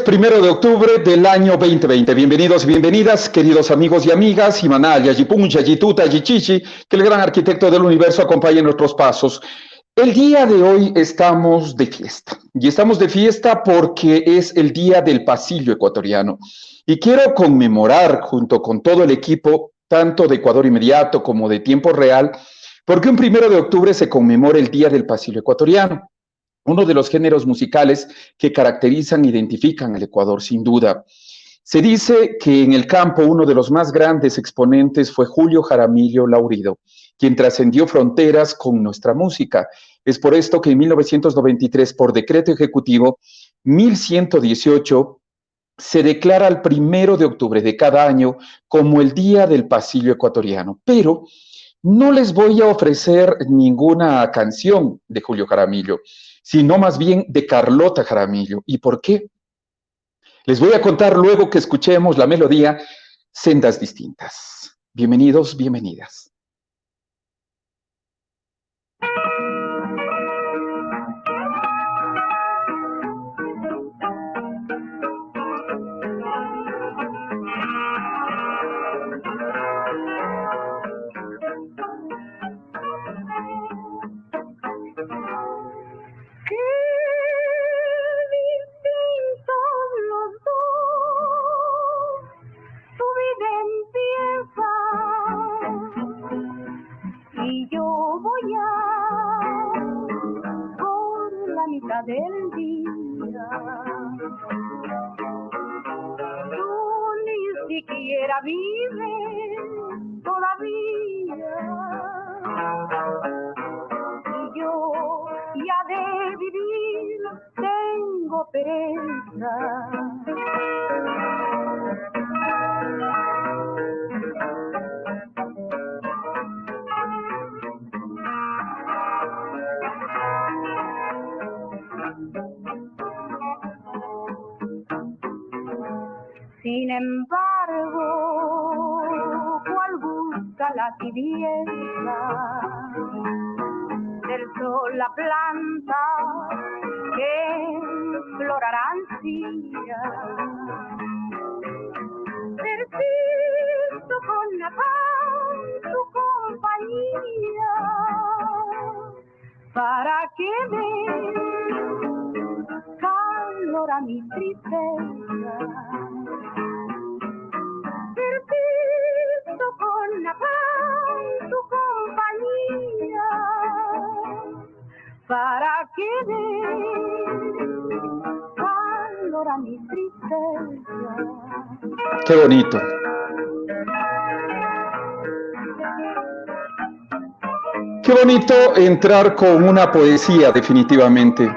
1 de octubre del año 2020. Bienvenidos y bienvenidas, queridos amigos y amigas, Imanal, Yajipun, Yajituta, Yichichi, que el gran arquitecto del universo acompañe nuestros pasos. El día de hoy estamos de fiesta, y estamos de fiesta porque es el Día del Pasillo Ecuatoriano. Y quiero conmemorar junto con todo el equipo, tanto de Ecuador Inmediato como de Tiempo Real, porque un 1 de octubre se conmemora el Día del Pasillo Ecuatoriano, uno de los géneros musicales que caracterizan e identifican al Ecuador, sin duda. Se dice que en el campo uno de los más grandes exponentes fue Julio Jaramillo Laurido, quien trascendió fronteras con nuestra música. Es por esto que en 1993, por decreto ejecutivo 1118, se declara el 1 de octubre de cada año como el Día del Pasillo Ecuatoriano. Pero no les voy a ofrecer ninguna canción de Julio Jaramillo, sino más bien de Carlota Jaramillo. ¿Y por qué? Les voy a contar luego que escuchemos la melodía Sendas Distintas. Bienvenidos, bienvenidas. Del día, tú ni siquiera vives todavía, y yo ya de vivir tengo pereza. Sin embargo, cual busca la tibieza del sol la planta que florará ansía. Persisto con afán tu compañía para que me calor a mi tristeza. Persisto con afán tu compañía para que dé calor a mi tristeza. Qué bonito. Qué bonito entrar con una poesía, definitivamente.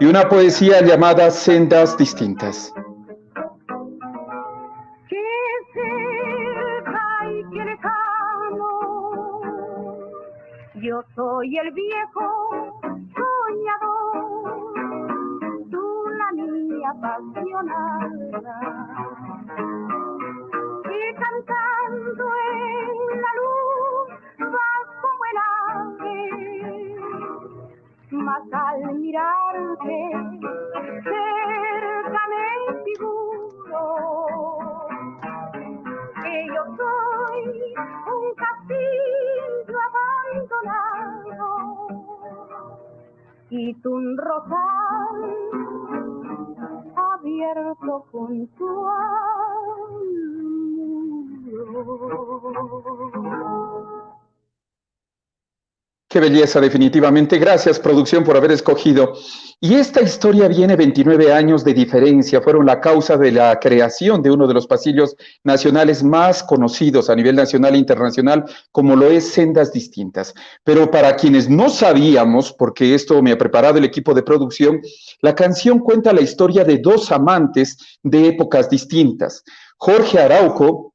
Y una poesía llamada Sendas Distintas. Yo soy el viejo soñador, tú la niña apasionada, que cantando en la luz vas como el ave, mas al mirarte cerca me figuro que yo soy un castillo abandonado y tú un rosal abierto junto al muro. Qué belleza, definitivamente. Gracias, producción, por haber escogido. Y esta historia viene 29 años de diferencia. Fueron la causa de la creación de uno de los pasillos nacionales más conocidos a nivel nacional e internacional, como lo es Sendas Distintas. Pero para quienes no sabíamos, porque esto me ha preparado el equipo de producción, la canción cuenta la historia de dos amantes de épocas distintas, Jorge Araujo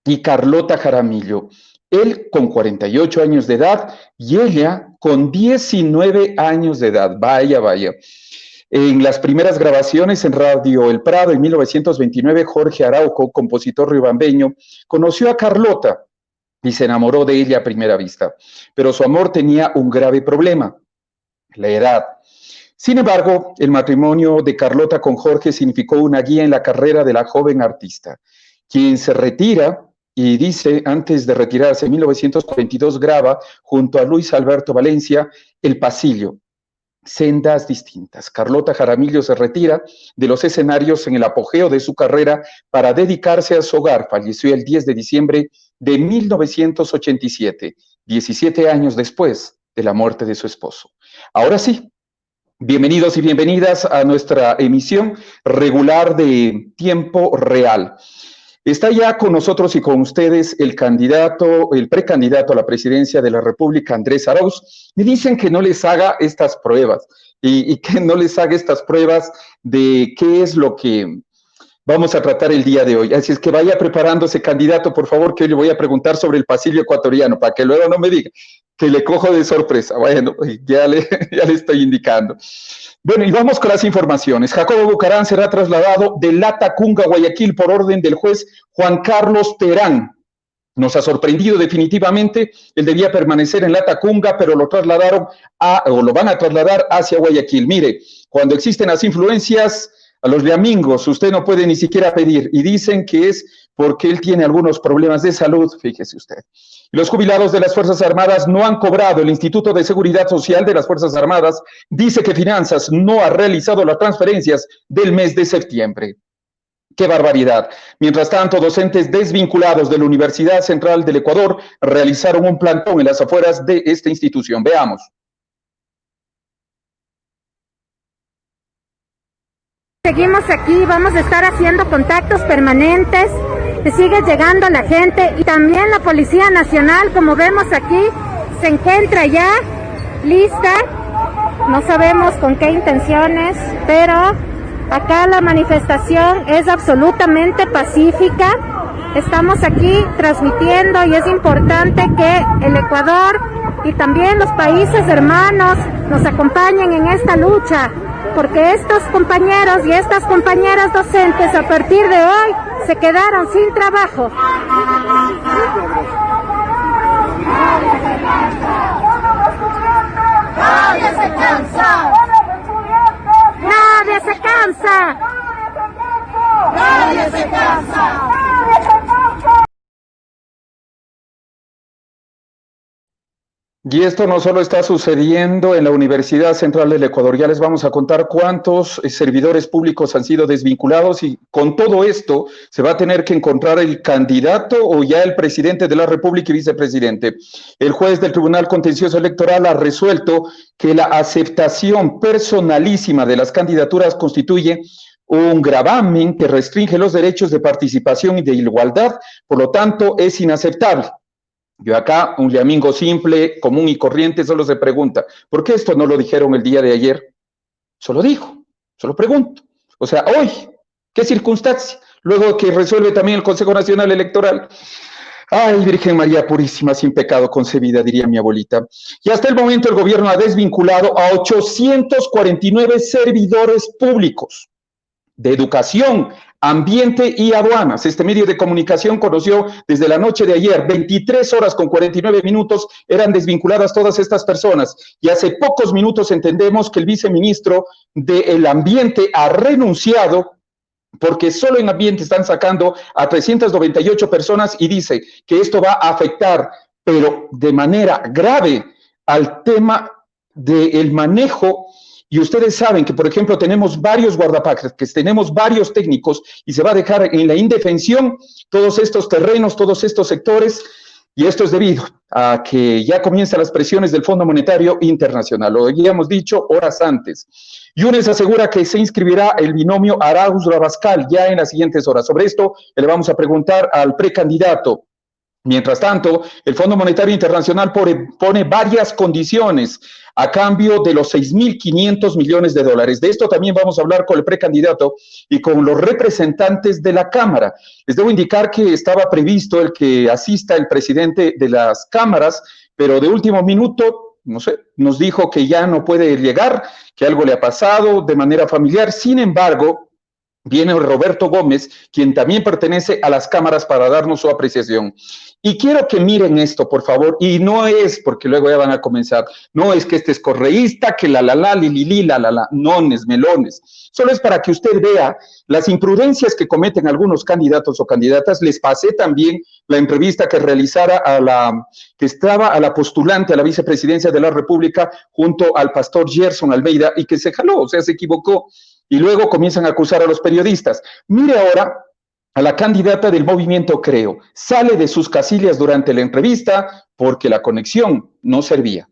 y Carlota Jaramillo. Él con 48 años de edad y ella con 19 años de edad. Vaya, vaya. En las primeras grabaciones en Radio El Prado en 1929, Jorge Araujo, compositor riobambeño, conoció a Carlota y se enamoró de ella a primera vista. Pero su amor tenía un grave problema, la edad. Sin embargo, el matrimonio de Carlota con Jorge significó una guía en la carrera de la joven artista, quien se retira y dice, antes de retirarse en 1942, graba junto a Luis Alberto Valencia El Pasillo, sendas distintas. Carlota Jaramillo se retira de los escenarios en el apogeo de su carrera para dedicarse a su hogar. Falleció el 10 de diciembre de 1987, 17 años después de la muerte de su esposo. Ahora sí, bienvenidos y bienvenidas a nuestra emisión regular de Tiempo Real. Está ya con nosotros y con ustedes el precandidato a la presidencia de la República, Andrés Arauz. Me dicen que no les haga estas pruebas y que no les haga estas pruebas de qué es lo que vamos a tratar el día de hoy. Así es que vaya preparándose, candidato, por favor, que hoy le voy a preguntar sobre el pasillo ecuatoriano, para que luego no me diga que le cojo de sorpresa. Bueno, ya le estoy indicando. Bueno, y vamos con las informaciones. Jacobo Bucarán será trasladado de Latacunga, Guayaquil, por orden del juez Juan Carlos Terán. Nos ha sorprendido definitivamente. Él debía permanecer en Latacunga, pero lo van a trasladar hacia Guayaquil. Mire, cuando existen las influencias, a los de amigos usted no puede ni siquiera pedir, y dicen que es porque él tiene algunos problemas de salud, fíjese usted. Los jubilados de las Fuerzas Armadas no han cobrado. El Instituto de Seguridad Social de las Fuerzas Armadas dice que Finanzas no ha realizado las transferencias del mes de septiembre. ¡Qué barbaridad! Mientras tanto, docentes desvinculados de la Universidad Central del Ecuador realizaron un plantón en las afueras de esta institución. Veamos. Seguimos aquí, vamos a estar haciendo contactos permanentes, sigue llegando la gente y también la Policía Nacional, como vemos aquí, se encuentra ya lista, no sabemos con qué intenciones, pero acá la manifestación es absolutamente pacífica. Estamos aquí transmitiendo y es importante que el Ecuador y también los países hermanos nos acompañen en esta lucha, porque estos compañeros y estas compañeras docentes a partir de hoy se quedaron sin trabajo. Nadie se cansa. Nadie se cansa. Nadie se cansa. Y esto no solo está sucediendo en la Universidad Central del Ecuador, ya les vamos a contar cuántos servidores públicos han sido desvinculados, y con todo esto se va a tener que encontrar el candidato o ya el presidente de la República y vicepresidente. El juez del Tribunal Contencioso Electoral ha resuelto que la aceptación personalísima de las candidaturas constituye un gravamen que restringe los derechos de participación y de igualdad, por lo tanto es inaceptable. Yo acá, un llamingo simple, común y corriente, solo se pregunta, ¿por qué esto no lo dijeron el día de ayer? Solo dijo, solo pregunto. O sea, hoy, ¿qué circunstancia? Luego que resuelve también el Consejo Nacional Electoral. Ay, Virgen María Purísima, sin pecado concebida, diría mi abuelita. Y hasta el momento el gobierno ha desvinculado a 849 servidores públicos de educación, ambiente y aduanas. Este medio de comunicación conoció desde la noche de ayer, 23 horas con 49 minutos, eran desvinculadas todas estas personas. Y hace pocos minutos entendemos que el viceministro del Ambiente ha renunciado, porque solo en ambiente están sacando a 398 personas, y dice que esto va a afectar, pero de manera grave, al tema del manejo. Y ustedes saben que, por ejemplo, tenemos varios guardaparques, tenemos varios técnicos, y se va a dejar en la indefensión todos estos terrenos, todos estos sectores, y esto es debido a que ya comienzan las presiones del Fondo Monetario Internacional. Lo habíamos dicho horas antes. Yunes asegura que se inscribirá el binomio Arauz-Rabascal ya en las siguientes horas. Sobre esto le vamos a preguntar al precandidato. Mientras tanto, el Fondo Monetario Internacional pone varias condiciones a cambio de los 6.500 millones de dólares. De esto también vamos a hablar con el precandidato y con los representantes de la Cámara. Les debo indicar que estaba previsto el que asista el presidente de las cámaras, pero de último minuto, no sé, nos dijo que ya no puede llegar, que algo le ha pasado de manera familiar. Sin embargo, viene Roberto Gómez, quien también pertenece a las cámaras para darnos su apreciación. Y quiero que miren esto, por favor, y no es porque luego ya van a comenzar, no es que este es correísta, que la, nones, melones. Solo es para que usted vea las imprudencias que cometen algunos candidatos o candidatas. Les pasé también la entrevista que realizara que estaba a la postulante a la vicepresidencia de la República junto al pastor Gerson Almeida y que se jaló, o sea, se equivocó. Y luego comienzan a acusar a los periodistas. Mire ahora a la candidata del movimiento Creo. Sale de sus casillas durante la entrevista porque la conexión no servía.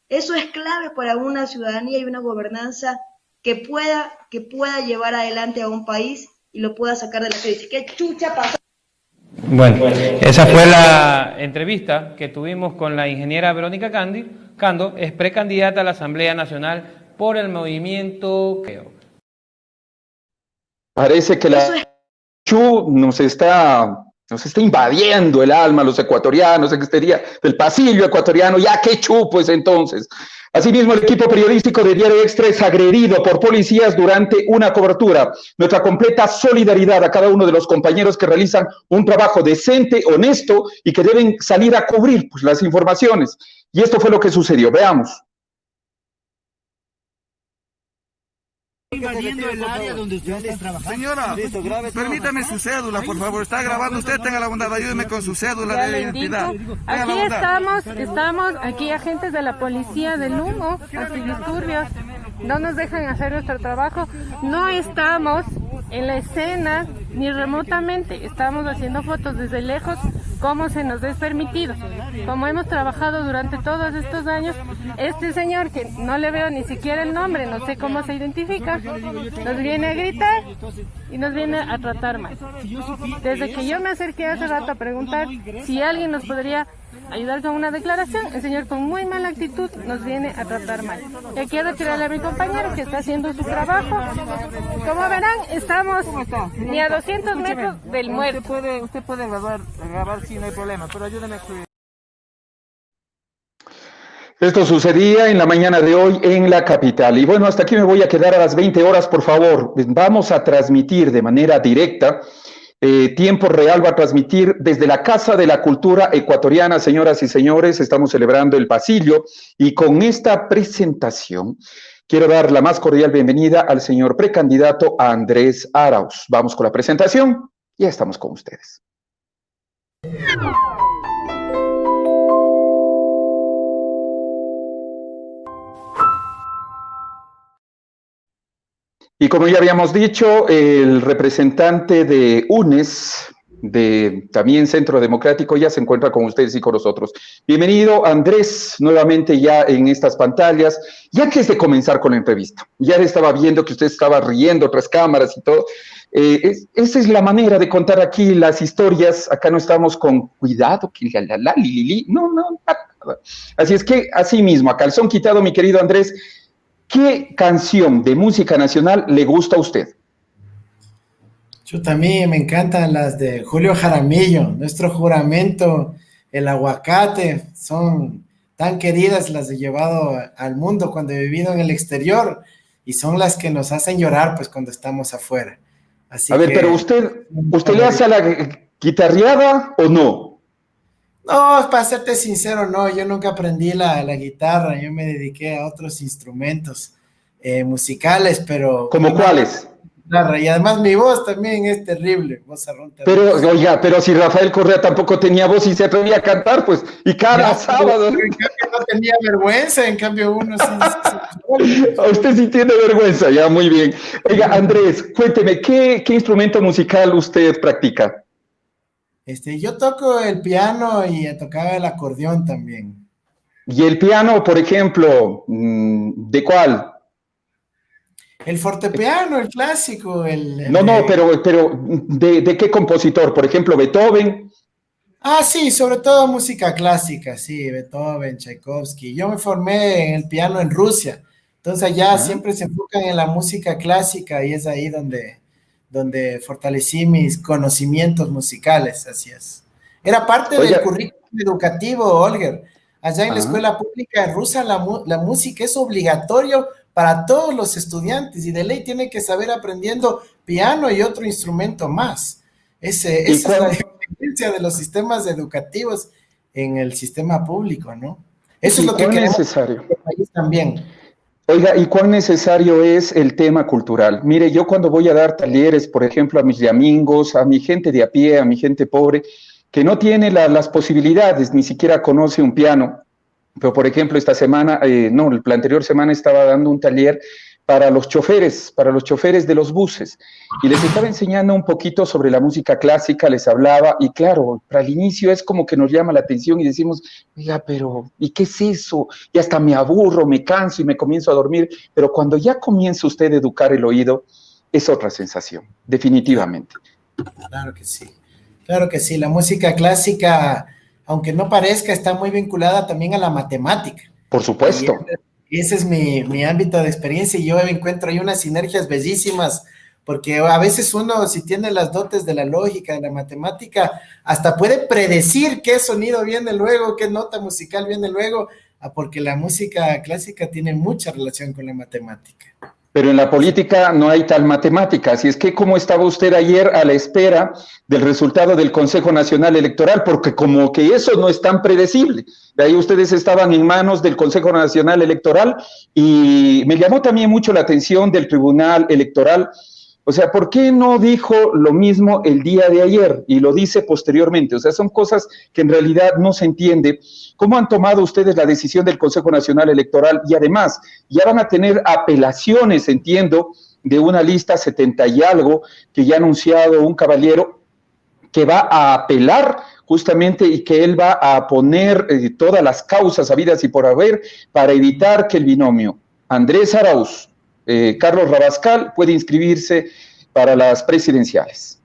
Eso es clave para una ciudadanía y una gobernanza que pueda llevar adelante a un país y lo pueda sacar de la crisis. ¿Qué chucha pasó? Bueno, esa fue la entrevista que tuvimos con la ingeniera Verónica Cando, es precandidata a la Asamblea Nacional por el movimiento Creo. Parece que la Chu nos está invadiendo el alma a los ecuatorianos, en este día del pasillo ecuatoriano, ya qué chu, pues entonces. Asimismo, el equipo periodístico de Diario Extra es agredido por policías durante una cobertura. Nuestra completa solidaridad a cada uno de los compañeros que realizan un trabajo decente, honesto y que deben salir a cubrir pues, las informaciones. Y esto fue lo que sucedió. Veamos. Invadiendo el área donde usted está trabajando. Señora, permítame su cédula, por favor. Está grabando usted, tenga la bondad, ayúdeme con su cédula de identidad. Aquí estamos aquí agentes de la policía del humo, antidisturbios, no nos dejan hacer nuestro trabajo, no estamos en la escena ni remotamente, estamos haciendo fotos desde lejos como se nos es permitido. Como hemos trabajado durante todos estos años, este señor que no le veo ni siquiera el nombre, no sé cómo se identifica, nos viene a gritar y nos viene a tratar mal. Desde que yo me acerqué hace rato a preguntar si alguien nos podría ayudar con una declaración, el señor con muy mala actitud nos viene a tratar mal. Yo quiero tirarle a mi compañero que está haciendo su trabajo. Como verán, estamos ni a 200 metros del muerto. Usted puede grabar sí, no hay problema, pero ayúdeme a escribir. Esto sucedía en la mañana de hoy en la capital. Y bueno, hasta aquí me voy a quedar a las 20 horas, por favor. Vamos a transmitir de manera directa, tiempo real va a transmitir desde la Casa de la Cultura Ecuatoriana, señoras y señores. Estamos celebrando el pasillo y con esta presentación quiero dar la más cordial bienvenida al señor precandidato Andrés Arauz. Vamos con la presentación. Ya estamos con ustedes. Y como ya habíamos dicho, el representante de UNES, de también Centro Democrático, ya se encuentra con ustedes y con nosotros. Bienvenido, Andrés, nuevamente ya en estas pantallas. Ya antes de comenzar con la entrevista, ya estaba viendo que usted estaba riendo tras cámaras y todo. Esa es la manera de contar aquí las historias. Acá no estamos con cuidado, que no. Así es que, así mismo, a calzón quitado, mi querido Andrés, ¿qué canción de música nacional le gusta a usted? Yo también me encantan las de Julio Jaramillo, Nuestro Juramento, El Aguacate, son tan queridas, las he llevado al mundo cuando he vivido en el exterior y son las que nos hacen llorar pues cuando estamos afuera. Así a ver, pero ¿usted le hace a la guitarreada o no? No, para serte sincero, no, yo nunca aprendí la guitarra, yo me dediqué a otros instrumentos musicales, pero... ¿Cómo cuáles? Y además mi voz también es terrible, voz arronta. Pero, oiga, pero si Rafael Correa tampoco tenía voz y se atrevía a cantar, pues, y cada sábado... En cambio no tenía vergüenza, en cambio uno sí... Usted sí tiene vergüenza, ya, muy bien. Oiga, Andrés, cuénteme, ¿qué instrumento musical usted practica? Yo toco el piano y tocaba el acordeón también. ¿Y el piano, por ejemplo, de cuál? El fortepiano, el clásico. Pero ¿de qué compositor? Por ejemplo, Beethoven. Ah, sí, sobre todo música clásica, sí, Beethoven, Tchaikovsky. Yo me formé en el piano en Rusia, entonces allá siempre se enfocan en la música clásica y es ahí donde fortalecí mis conocimientos musicales, así es. Era parte del currículum educativo, Olger. Allá en la escuela pública rusa la música es obligatorio para todos los estudiantes y de ley tiene que saber aprendiendo piano y otro instrumento más. Esa es la diferencia de los sistemas educativos en el sistema público, ¿no? Eso es lo que queremos necesario en el país también. Oiga, ¿y cuán necesario es el tema cultural? Mire, yo cuando voy a dar talleres, por ejemplo, a mis amigos, a mi gente de a pie, a mi gente pobre, que no tiene las posibilidades, ni siquiera conoce un piano, pero por ejemplo, esta semana, la anterior semana estaba dando un taller para los choferes de los buses, y les estaba enseñando un poquito sobre la música clásica, les hablaba, y claro, para el inicio es como que nos llama la atención y decimos, oiga, pero, ¿y qué es eso? Y hasta me aburro, me canso y me comienzo a dormir, pero cuando ya comienza usted a educar el oído, es otra sensación, definitivamente. Claro que sí, la música clásica, aunque no parezca, está muy vinculada también a la matemática. Por supuesto. Y ese es mi ámbito de experiencia y yo encuentro ahí unas sinergias bellísimas, porque a veces uno, si tiene las dotes de la lógica, de la matemática, hasta puede predecir qué sonido viene luego, qué nota musical viene luego, porque la música clásica tiene mucha relación con la matemática. Pero en la política no hay tal matemática, así es que ¿cómo estaba usted ayer a la espera del resultado del Consejo Nacional Electoral? Porque como que eso no es tan predecible. De ahí ustedes estaban en manos del Consejo Nacional Electoral y me llamó también mucho la atención del Tribunal Electoral. O sea, ¿por qué no dijo lo mismo el día de ayer y lo dice posteriormente? O sea, son cosas que en realidad no se entiende. ¿Cómo han tomado ustedes la decisión del Consejo Nacional Electoral? Y además, ya van a tener apelaciones, entiendo, de una lista 70 y algo que ya ha anunciado un caballero que va a apelar justamente y que él va a poner todas las causas habidas y por haber para evitar que el binomio Andrés Arauz, Carlos Rabascal puede inscribirse para las presidenciales.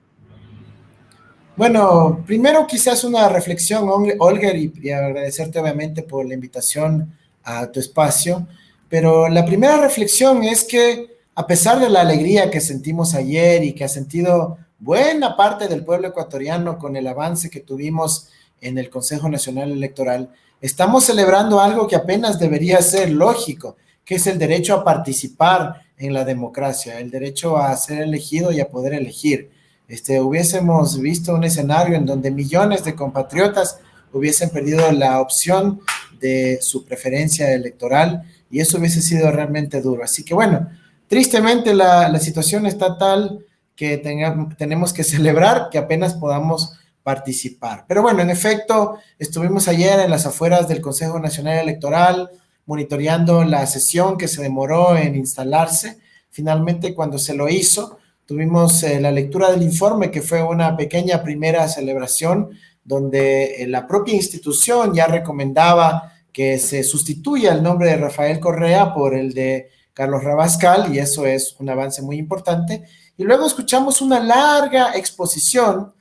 Bueno, primero quizás una reflexión, Olger, y agradecerte obviamente por la invitación a tu espacio, pero la primera reflexión es que a pesar de la alegría que sentimos ayer y que ha sentido buena parte del pueblo ecuatoriano con el avance que tuvimos en el Consejo Nacional Electoral, estamos celebrando algo que apenas debería ser lógico, que es el derecho a participar en la democracia, el derecho a ser elegido y a poder elegir. Hubiésemos visto un escenario en donde millones de compatriotas hubiesen perdido la opción de su preferencia electoral y eso hubiese sido realmente duro. Así que bueno, tristemente la situación está tal que tenemos que celebrar que apenas podamos participar. Pero bueno, en efecto, estuvimos ayer en las afueras del Consejo Nacional Electoral, monitoreando la sesión que se demoró en instalarse. Finalmente, cuando se lo hizo, tuvimos la lectura del informe, que fue una pequeña primera celebración, donde la propia institución ya recomendaba que se sustituya el nombre de Rafael Correa por el de Carlos Rabascal, y eso es un avance muy importante. Y luego escuchamos una larga exposición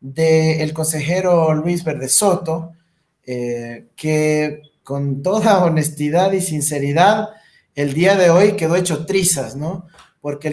del consejero Luis Verde Soto, que con toda honestidad y sinceridad, el día de hoy quedó hecho trizas, ¿no? Porque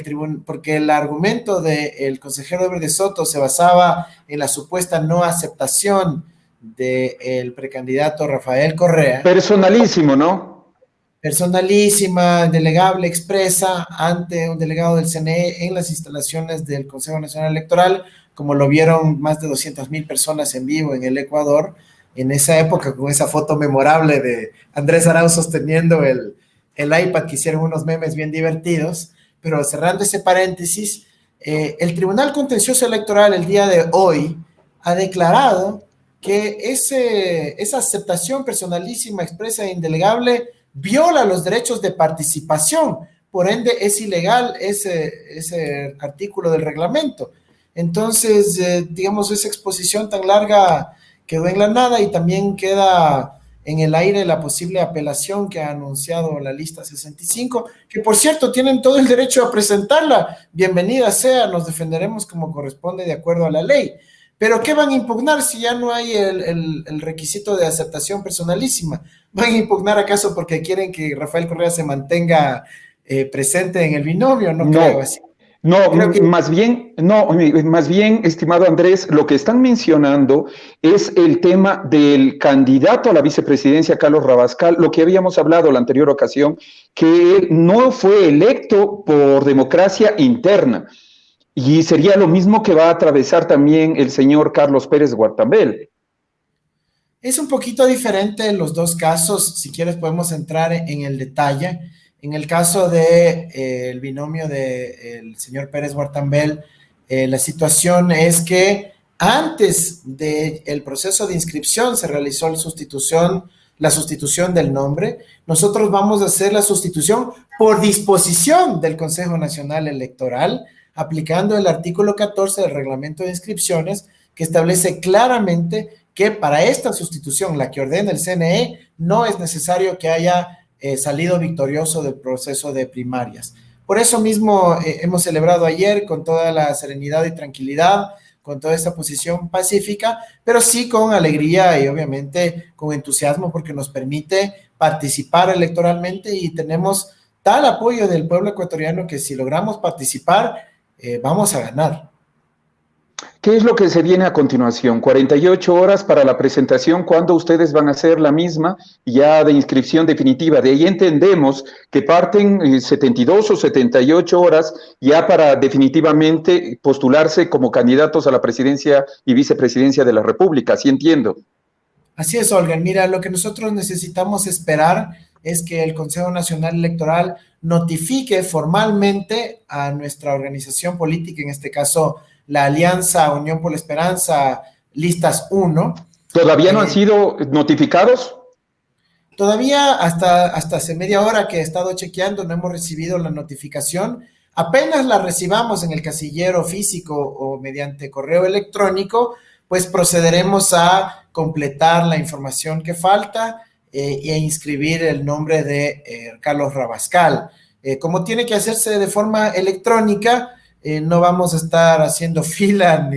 el argumento del consejero Verde Soto se basaba en la supuesta no aceptación del precandidato Rafael Correa. Personalísimo, ¿no? Personalísima, delegable, expresa ante un delegado del CNE en las instalaciones del Consejo Nacional Electoral, como lo vieron más de 200,000 personas en vivo en el Ecuador, en esa época, con esa foto memorable de Andrés Arauz sosteniendo el iPad, que hicieron unos memes bien divertidos. Pero cerrando ese paréntesis, el Tribunal Contencioso Electoral el día de hoy ha declarado que esa aceptación personalísima, expresa e indelegable viola los derechos de participación, por ende es ilegal ese artículo del reglamento. Entonces, digamos, esa exposición tan larga quedó en la nada y también queda en el aire la posible apelación que ha anunciado la lista 65, que por cierto tienen todo el derecho a presentarla. Bienvenida sea, nos defenderemos como corresponde de acuerdo a la ley. Pero ¿qué van a impugnar si ya no hay el requisito de aceptación personalísima? ¿Van a impugnar acaso porque quieren que Rafael Correa se mantenga presente en el binomio? No creo así. No, Creo que más bien, no, más bien, estimado Andrés, lo que están mencionando es el tema del candidato a la vicepresidencia, Carlos Rabascal, lo que habíamos hablado la anterior ocasión, que él no fue electo por democracia interna. Y sería lo mismo que va a atravesar también el señor Carlos Pérez Guartambel. es un poquito diferente en los dos casos. Si quieres podemos entrar en el detalle. En el caso de el binomio del señor Pérez Guartambel, la situación es que antes del proceso de inscripción se realizó la sustitución del nombre. Nosotros vamos a hacer la sustitución por disposición del Consejo Nacional Electoral, aplicando el artículo 14 del reglamento de inscripciones, que establece claramente que para esta sustitución, la que ordena el CNE, no es necesario que haya salido victorioso del proceso de primarias. Por eso mismo hemos celebrado ayer con toda la serenidad y tranquilidad, con toda esta posición pacífica, pero sí con alegría y obviamente con entusiasmo, porque nos permite participar electoralmente y tenemos tal apoyo del pueblo ecuatoriano que si logramos participar, vamos a ganar. ¿Qué es lo que se viene a continuación? 48 horas para la presentación, ¿cuándo ustedes van a hacer la misma ya de inscripción definitiva? De ahí entendemos que parten 72 o 78 horas ya para definitivamente postularse como candidatos a la presidencia y vicepresidencia de la República, ¿sí entiendo? Así es, Olga. Mira, lo que nosotros necesitamos esperar es que el Consejo Nacional Electoral notifique formalmente a nuestra organización política, en este caso la Alianza Unión por la Esperanza, listas 1. ¿Todavía no han sido notificados? Todavía hasta hace media hora que he estado chequeando no hemos recibido la notificación. Apenas la recibamos en el casillero físico o mediante correo electrónico, pues procederemos a completar la información que falta e inscribir el nombre de Carlos Rabascal. Como tiene que hacerse de forma electrónica, no vamos a estar haciendo fila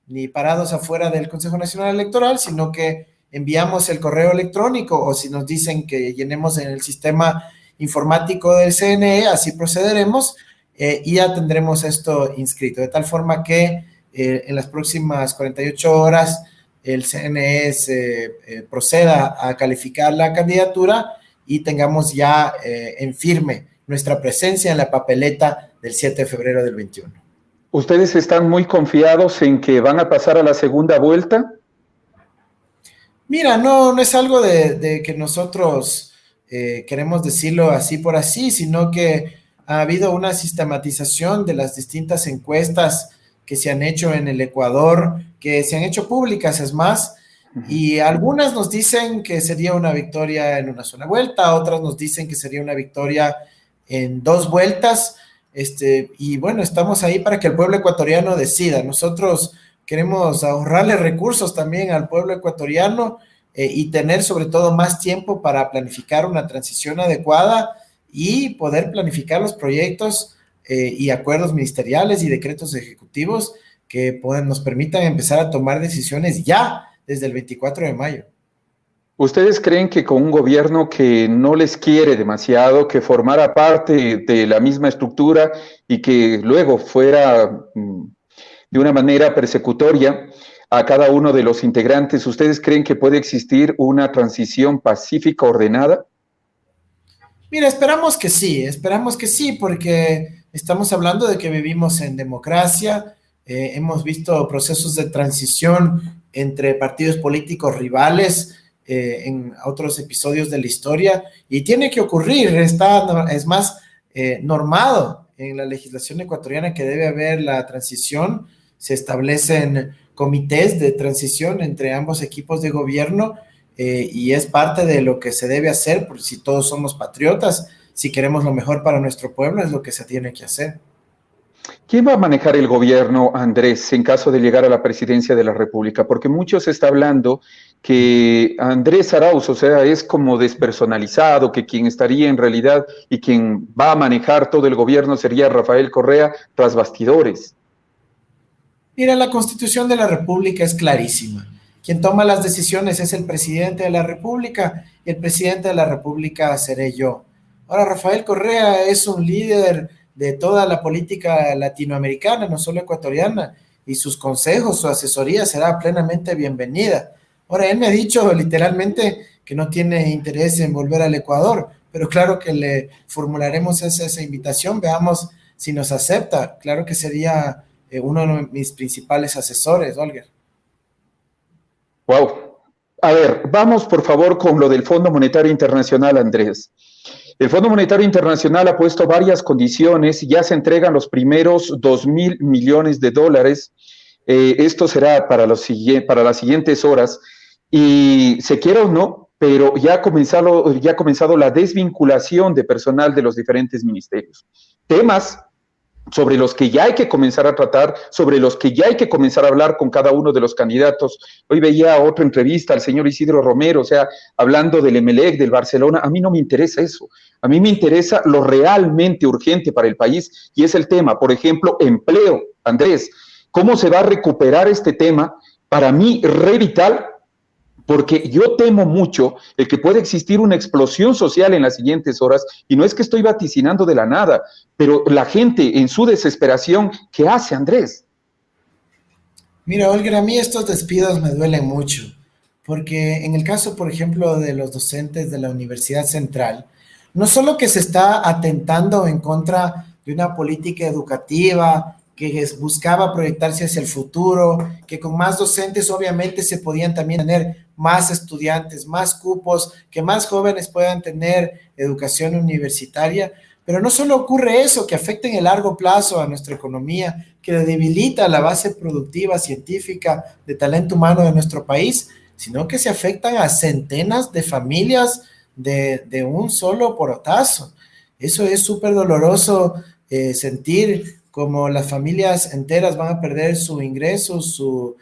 ni parados afuera del Consejo Nacional Electoral, sino que enviamos el correo electrónico, o si nos dicen que llenemos en el sistema informático del CNE, así procederemos y ya tendremos esto inscrito, de tal forma que en las próximas 48 horas el CNE proceda a calificar la candidatura y tengamos ya en firme nuestra presencia en la papeleta del 7 de febrero del 21. ¿Ustedes están muy confiados en que van a pasar a la segunda vuelta? Mira, no es algo de que nosotros queremos decirlo así por así, sino que ha habido una sistematización de las distintas encuestas que se han hecho en el Ecuador, que se han hecho públicas, es más, y algunas nos dicen que sería una victoria en una sola vuelta, otras nos dicen que sería una victoria en 2 vueltas, y bueno, estamos ahí para que el pueblo ecuatoriano decida. Nosotros queremos ahorrarle recursos también al pueblo ecuatoriano y tener sobre todo más tiempo para planificar una transición adecuada y poder planificar los proyectos y acuerdos ministeriales y decretos ejecutivos que nos permitan empezar a tomar decisiones ya desde el 24 de mayo. ¿Ustedes creen que con un gobierno que no les quiere demasiado, que formara parte de la misma estructura y que luego fuera de una manera persecutoria a cada uno de los integrantes, ¿ustedes creen que puede existir una transición pacífica ordenada? Mira, esperamos que sí, porque estamos hablando de que vivimos en democracia, hemos visto procesos de transición entre partidos políticos rivales en otros episodios de la historia y tiene que ocurrir, es más normado en la legislación ecuatoriana que debe haber la transición, se establecen comités de transición entre ambos equipos de gobierno y es parte de lo que se debe hacer, por si todos somos patriotas, si queremos lo mejor para nuestro pueblo, es lo que se tiene que hacer. ¿Quién va a manejar el gobierno, Andrés, en caso de llegar a la presidencia de la República? Porque mucho se está hablando que Andrés Arauz, o sea, es como despersonalizado, que quien estaría en realidad y quien va a manejar todo el gobierno sería Rafael Correa tras bastidores. Mira, la Constitución de la República es clarísima. Quien toma las decisiones es el presidente de la República y el presidente de la República seré yo. Ahora, Rafael Correa es un líder de toda la política latinoamericana, no solo ecuatoriana, y sus consejos, su asesoría será plenamente bienvenida. Ahora, él me ha dicho literalmente que no tiene interés en volver al Ecuador, pero claro que le formularemos esa invitación, veamos si nos acepta. Claro que sería uno de mis principales asesores, Olga. Wow. A ver, vamos por favor con lo del Fondo Monetario Internacional, Andrés. El Fondo Monetario Internacional ha puesto varias condiciones, ya se entregan los primeros 2.000 millones de dólares. Esto será para las siguientes horas, y se quiera o no, pero ya ha comenzado la desvinculación de personal de los diferentes ministerios. Temas sobre los que ya hay que comenzar a tratar, sobre los que ya hay que comenzar a hablar con cada uno de los candidatos. Hoy veía otra entrevista al señor Isidro Romero, o sea, hablando del Emelec, del Barcelona. A mí no me interesa eso. A mí me interesa lo realmente urgente para el país, y es el tema, por ejemplo, empleo. Andrés, ¿cómo se va a recuperar este tema? Para mí, re vital, porque yo temo mucho el que pueda existir una explosión social en las siguientes horas, y no es que estoy vaticinando de la nada, pero la gente en su desesperación, ¿qué hace, Andrés? Mira, Olga, a mí estos despidos me duelen mucho, porque en el caso, por ejemplo, de los docentes de la Universidad Central, no solo que se está atentando en contra de una política educativa que buscaba proyectarse hacia el futuro, que con más docentes obviamente se podían también tener más estudiantes, más cupos, que más jóvenes puedan tener educación universitaria, pero no solo ocurre eso, que afecta en el largo plazo a nuestra economía, que debilita la base productiva, científica, de talento humano de nuestro país, sino que se afectan a centenas de familias de un solo porotazo. Eso es súper doloroso, sentir como las familias enteras van a perder su ingreso, su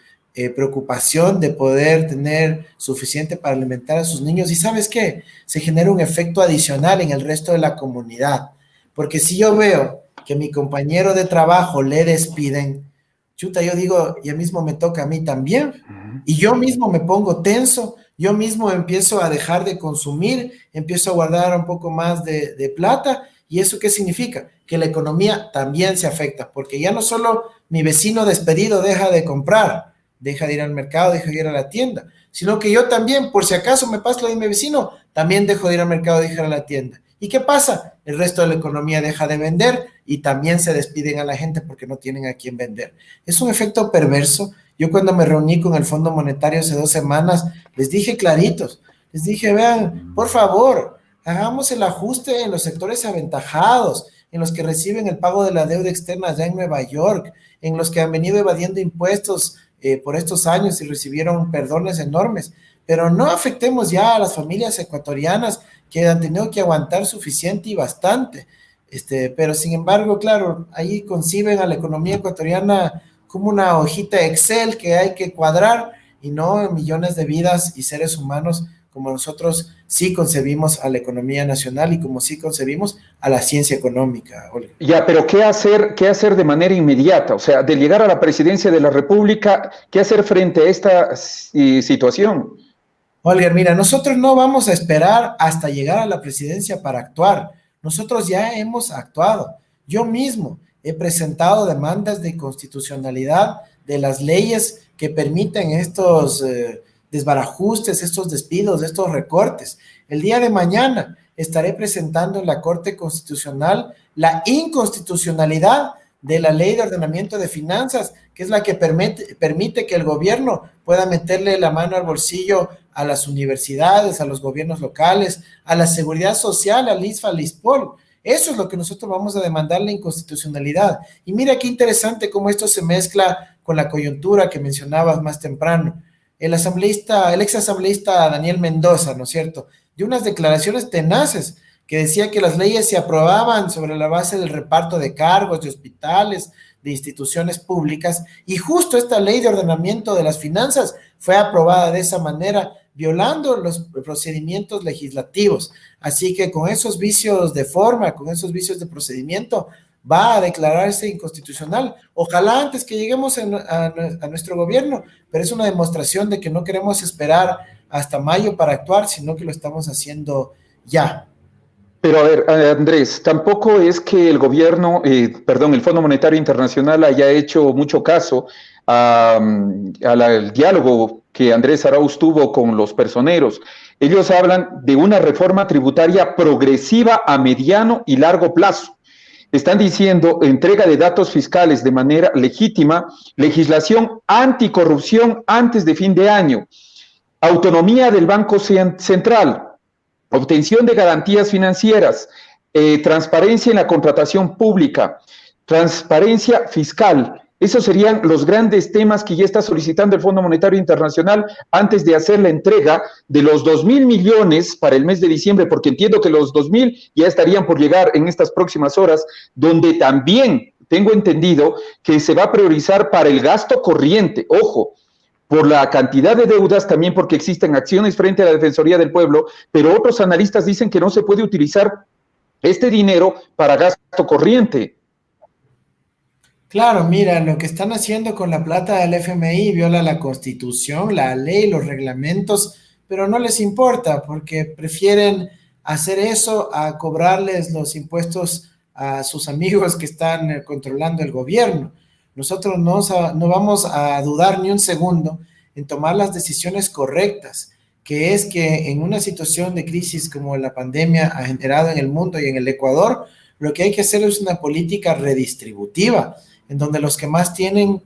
preocupación de poder tener suficiente para alimentar a sus niños. ¿Y sabes qué? Se genera un efecto adicional en el resto de la comunidad. Porque si yo veo que a mi compañero de trabajo le despiden, chuta, yo digo, ya mismo me toca a mí también. Y yo mismo me pongo tenso, yo mismo empiezo a dejar de consumir, empiezo a guardar un poco más de plata. ¿Y eso qué significa? Que la economía también se afecta, porque ya no solo mi vecino despedido deja de comprar, deja de ir al mercado, deja de ir a la tienda, sino que yo también, por si acaso me pasa lo de mi vecino, también dejo de ir al mercado, dejo de ir a la tienda. ¿Y qué pasa? El resto de la economía deja de vender y también se despiden a la gente porque no tienen a quién vender. Es un efecto perverso. Yo cuando me reuní con el Fondo Monetario hace 2 semanas, les dije claritos, les dije, vean, por favor, hagamos el ajuste en los sectores aventajados, en los que reciben el pago de la deuda externa allá en Nueva York, en los que han venido evadiendo impuestos por estos años y recibieron perdones enormes, pero no afectemos ya a las familias ecuatorianas que han tenido que aguantar suficiente y bastante, pero sin embargo, claro, ahí conciben a la economía ecuatoriana como una hojita Excel que hay que cuadrar y no millones de vidas y seres humanos como nosotros sí concebimos a la economía nacional y como sí concebimos a la ciencia económica, Olga. Ya, pero ¿qué hacer de manera inmediata? O sea, de llegar a la presidencia de la República, ¿qué hacer frente a esta situación? Olga, mira, nosotros no vamos a esperar hasta llegar a la presidencia para actuar. Nosotros ya hemos actuado. Yo mismo he presentado demandas de inconstitucionalidad de las leyes que permiten estos desbarajustes, estos despidos, estos recortes. El día de mañana estaré presentando en la Corte Constitucional la inconstitucionalidad de la Ley de Ordenamiento de Finanzas, que es la que permite que el gobierno pueda meterle la mano al bolsillo a las universidades, a los gobiernos locales, a la Seguridad Social, al ISFA, al ISPOL. Eso es lo que nosotros vamos a demandar, la inconstitucionalidad. Y mira qué interesante cómo esto se mezcla con la coyuntura que mencionabas más temprano. El ex asambleísta Daniel Mendoza, ¿no es cierto?, dio unas declaraciones tenaces que decía que las leyes se aprobaban sobre la base del reparto de cargos, de hospitales, de instituciones públicas, y justo esta ley de ordenamiento de las finanzas fue aprobada de esa manera, violando los procedimientos legislativos. Así que con esos vicios de forma, con esos vicios de procedimiento, va a declararse inconstitucional. Ojalá antes que lleguemos a nuestro gobierno, pero es una demostración de que no queremos esperar hasta mayo para actuar, sino que lo estamos haciendo ya. Pero a ver, Andrés, tampoco es que el gobierno, perdón, el Fondo Monetario Internacional haya hecho mucho caso al diálogo que Andrés Arauz tuvo con los personeros. Ellos hablan de una reforma tributaria progresiva a mediano y largo plazo. Están diciendo entrega de datos fiscales de manera legítima, legislación anticorrupción antes de fin de año, autonomía del Banco Central, obtención de garantías financieras, transparencia en la contratación pública, transparencia fiscal. Esos serían los grandes temas que ya está solicitando el Fondo Monetario Internacional antes de hacer la entrega de los 2.000 millones para el mes de diciembre, porque entiendo que los 2.000 ya estarían por llegar en estas próximas horas, donde también tengo entendido que se va a priorizar para el gasto corriente. Ojo, por la cantidad de deudas, también porque existen acciones frente a la Defensoría del Pueblo, pero otros analistas dicen que no se puede utilizar este dinero para gasto corriente. Claro, mira, lo que están haciendo con la plata del FMI viola la Constitución, la ley, los reglamentos, pero no les importa porque prefieren hacer eso a cobrarles los impuestos a sus amigos que están controlando el gobierno. Nosotros no vamos a dudar ni un segundo en tomar las decisiones correctas, que es que en una situación de crisis como la pandemia ha generado en el mundo y en el Ecuador, lo que hay que hacer es una política redistributiva, en donde los que más tienen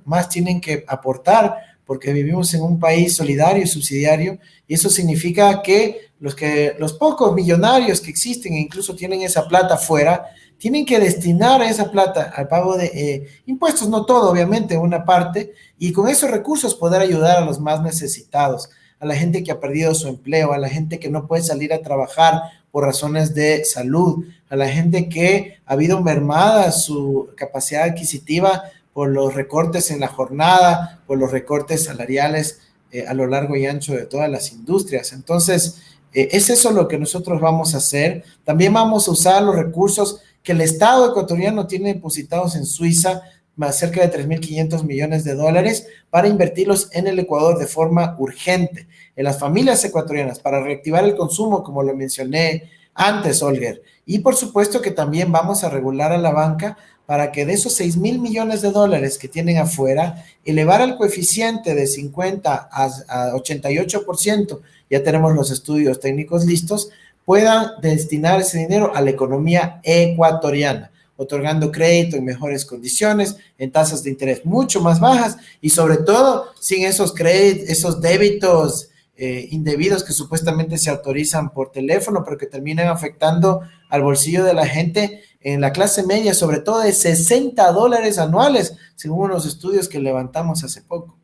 que aportar, porque vivimos en un país solidario y subsidiario, y eso significa que los pocos millonarios que existen e incluso tienen esa plata fuera, tienen que destinar esa plata al pago de impuestos, no todo, obviamente, una parte, y con esos recursos poder ayudar a los más necesitados, a la gente que ha perdido su empleo, a la gente que no puede salir a trabajar por razones de salud, a la gente que ha habido mermada su capacidad adquisitiva por los recortes en la jornada, por los recortes salariales a lo largo y ancho de todas las industrias. Entonces, es eso lo que nosotros vamos a hacer. También vamos a usar los recursos que el Estado ecuatoriano tiene depositados en Suiza, más cerca de 3.500 millones de dólares, para invertirlos en el Ecuador de forma urgente, en las familias ecuatorianas, para reactivar el consumo, como lo mencioné antes, Olger. Y por supuesto que también vamos a regular a la banca para que de esos 6.000 millones de dólares que tienen afuera, elevar el coeficiente de 50 a 88%, ya tenemos los estudios técnicos listos, puedan destinar ese dinero a la economía ecuatoriana, otorgando crédito en mejores condiciones, en tasas de interés mucho más bajas y sobre todo sin esos créditos, esos débitos indebidos que supuestamente se autorizan por teléfono, pero que terminan afectando al bolsillo de la gente en la clase media, sobre todo de $60 anuales, según unos estudios que levantamos hace poco.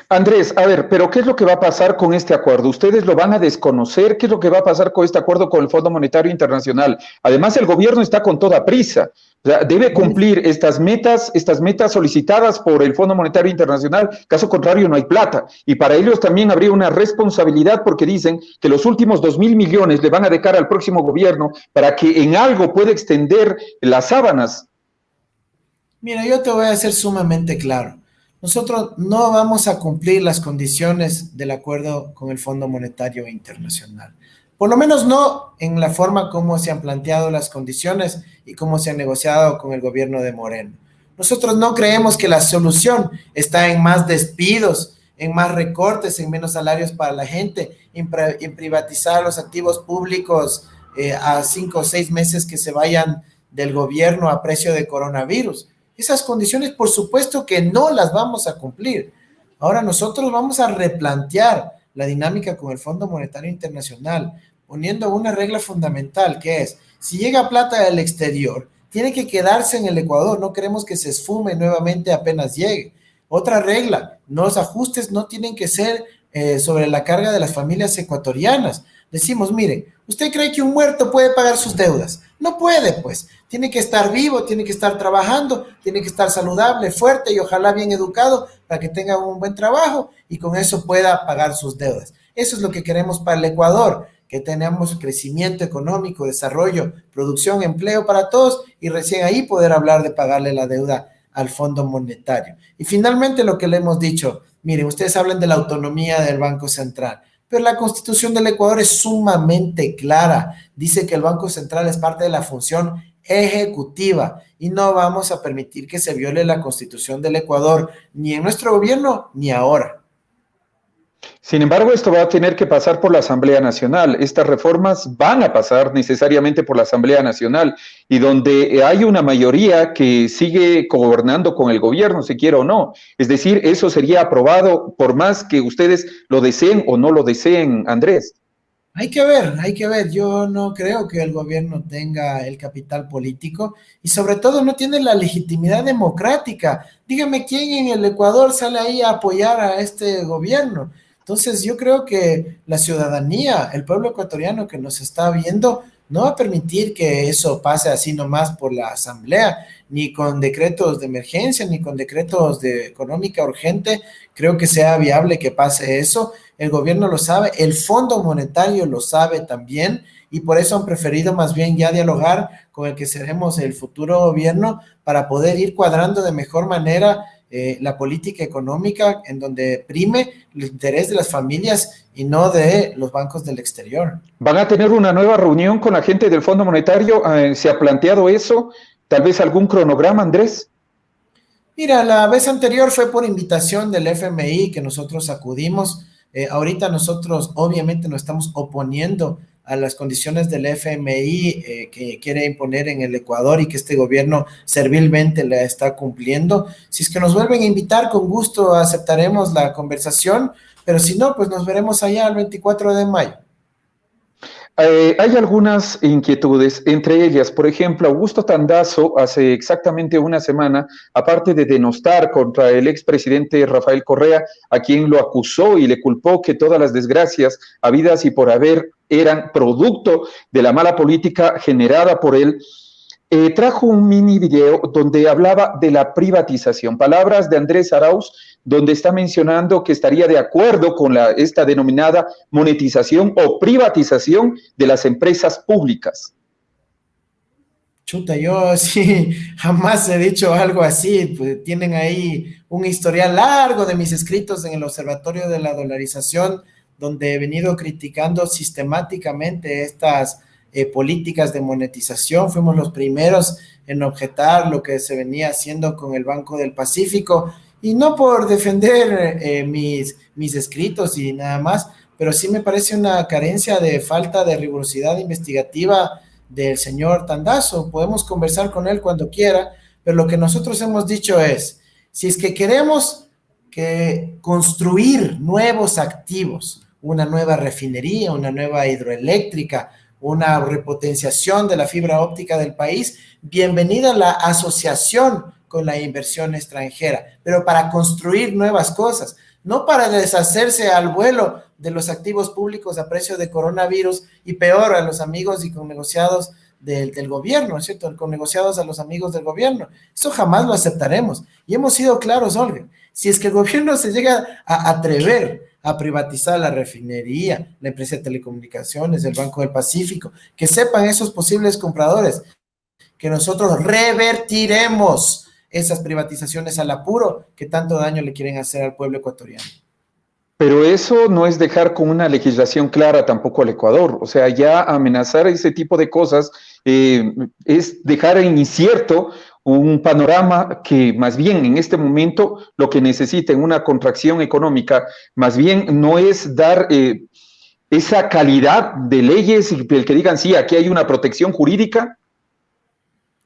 Andrés, a ver, pero ¿qué es lo que va a pasar con este acuerdo? ¿Ustedes lo van a desconocer? ¿Qué es lo que va a pasar con este acuerdo con el Fondo Monetario Internacional? Además, el gobierno está con toda prisa. O sea, debe cumplir estas metas solicitadas por el Fondo Monetario Internacional. Caso contrario, no hay plata. Y para ellos también habría una responsabilidad porque dicen que los últimos 2.000 millones le van a dejar al próximo gobierno para que en algo pueda extender las sábanas. Mira, yo te voy a ser sumamente claro. Nosotros no vamos a cumplir las condiciones del acuerdo con el Fondo Monetario Internacional. Por lo menos no en la forma como se han planteado las condiciones y cómo se han negociado con el gobierno de Moreno. Nosotros no creemos que la solución está en más despidos, en más recortes, en menos salarios para la gente, en privatizar los activos públicos a 5 o 6 meses que se vayan del gobierno a precio de coronavirus. Esas condiciones, por supuesto que no las vamos a cumplir. Ahora nosotros vamos a replantear la dinámica con el Fondo Monetario Internacional, poniendo una regla fundamental, que es, si llega plata del exterior, tiene que quedarse en el Ecuador, no queremos que se esfume nuevamente apenas llegue. Otra regla, los ajustes no tienen que ser sobre la carga de las familias ecuatorianas. Decimos, miren, ¿usted cree que un muerto puede pagar sus deudas? No puede, pues. Tiene que estar vivo, tiene que estar trabajando, tiene que estar saludable, fuerte y ojalá bien educado para que tenga un buen trabajo y con eso pueda pagar sus deudas. Eso es lo que queremos para el Ecuador, que tenemos crecimiento económico, desarrollo, producción, empleo para todos y recién ahí poder hablar de pagarle la deuda al Fondo Monetario. Y finalmente lo que le hemos dicho, miren, ustedes hablan de la autonomía del Banco Central. pero la Constitución del Ecuador es sumamente clara. Dice que el Banco Central es parte de la función ejecutiva y no vamos a permitir que se viole la Constitución del Ecuador, ni en nuestro gobierno, ni ahora. Sin embargo, esto va a tener que pasar por la Asamblea Nacional. Estas reformas van a pasar necesariamente por la Asamblea Nacional y donde hay una mayoría que sigue gobernando con el gobierno, si quiere o no. Es decir, eso sería aprobado por más que ustedes lo deseen o no lo deseen, Andrés. Hay que ver. Yo no creo que el gobierno tenga el capital político y sobre todo no tiene la legitimidad democrática. Dígame quién en el Ecuador sale ahí a apoyar a este gobierno. Entonces yo creo que la ciudadanía, el pueblo ecuatoriano que nos está viendo, no va a permitir que eso pase así nomás por la asamblea, ni con decretos de emergencia, ni con decretos de económica urgente. Creo que sea viable que pase eso. El gobierno lo sabe, el Fondo Monetario lo sabe también, y por eso han preferido más bien ya dialogar con el que seremos el futuro gobierno para poder ir cuadrando de mejor manera la política económica en donde prime el interés de las familias y no de los bancos del exterior. ¿Van a tener una nueva reunión con la gente del Fondo Monetario? ¿Se ha planteado eso? ¿Tal vez algún cronograma, Andrés? Mira, la vez anterior fue por invitación del FMI que nosotros acudimos. Ahorita nosotros obviamente nos estamos oponiendo a las condiciones del FMI que quiere imponer en el Ecuador y que este gobierno servilmente la está cumpliendo. Si es que nos vuelven a invitar, con gusto aceptaremos la conversación, pero si no, pues nos veremos allá el 24 de mayo. Hay algunas inquietudes, entre ellas, por ejemplo, Augusto Tandazo hace exactamente una semana, aparte de denostar contra el expresidente Rafael Correa, a quien lo acusó y le culpó que todas las desgracias habidas y por haber eran producto de la mala política generada por él, trajo un mini video donde hablaba de la privatización, palabras de Andrés Arauz, donde está mencionando que estaría de acuerdo con esta denominada monetización o privatización de las empresas públicas. Chuta, yo sí, jamás he dicho algo así. Pues tienen ahí un historial largo de mis escritos en el Observatorio de la Dolarización, donde he venido criticando sistemáticamente estas políticas de monetización. Fuimos los primeros en objetar lo que se venía haciendo con el Banco del Pacífico, y no por defender mis escritos y nada más, pero sí me parece una carencia de falta de rigurosidad investigativa del señor Tandazo. Podemos conversar con él cuando quiera, pero lo que nosotros hemos dicho es, si es que queremos construir nuevos activos, una nueva refinería, una nueva hidroeléctrica, una repotenciación de la fibra óptica del país, bienvenida a la asociación con la inversión extranjera, pero para construir nuevas cosas, no para deshacerse al vuelo de los activos públicos a precio de coronavirus y peor a los amigos y connegociados del gobierno, ¿no es cierto? Connegociados a los amigos del gobierno. Eso jamás lo aceptaremos. Y hemos sido claros, Olga. Si es que el gobierno se llega a atrever a privatizar la refinería, la empresa de telecomunicaciones, el Banco del Pacífico, que sepan esos posibles compradores que nosotros revertiremos esas privatizaciones al apuro que tanto daño le quieren hacer al pueblo ecuatoriano. Pero eso no es dejar con una legislación clara tampoco al Ecuador. O sea, ya amenazar ese tipo de cosas es dejar en incierto un panorama que más bien en este momento lo que necesita en una contracción económica, más bien no es dar esa calidad de leyes y el que digan, sí, aquí hay una protección jurídica.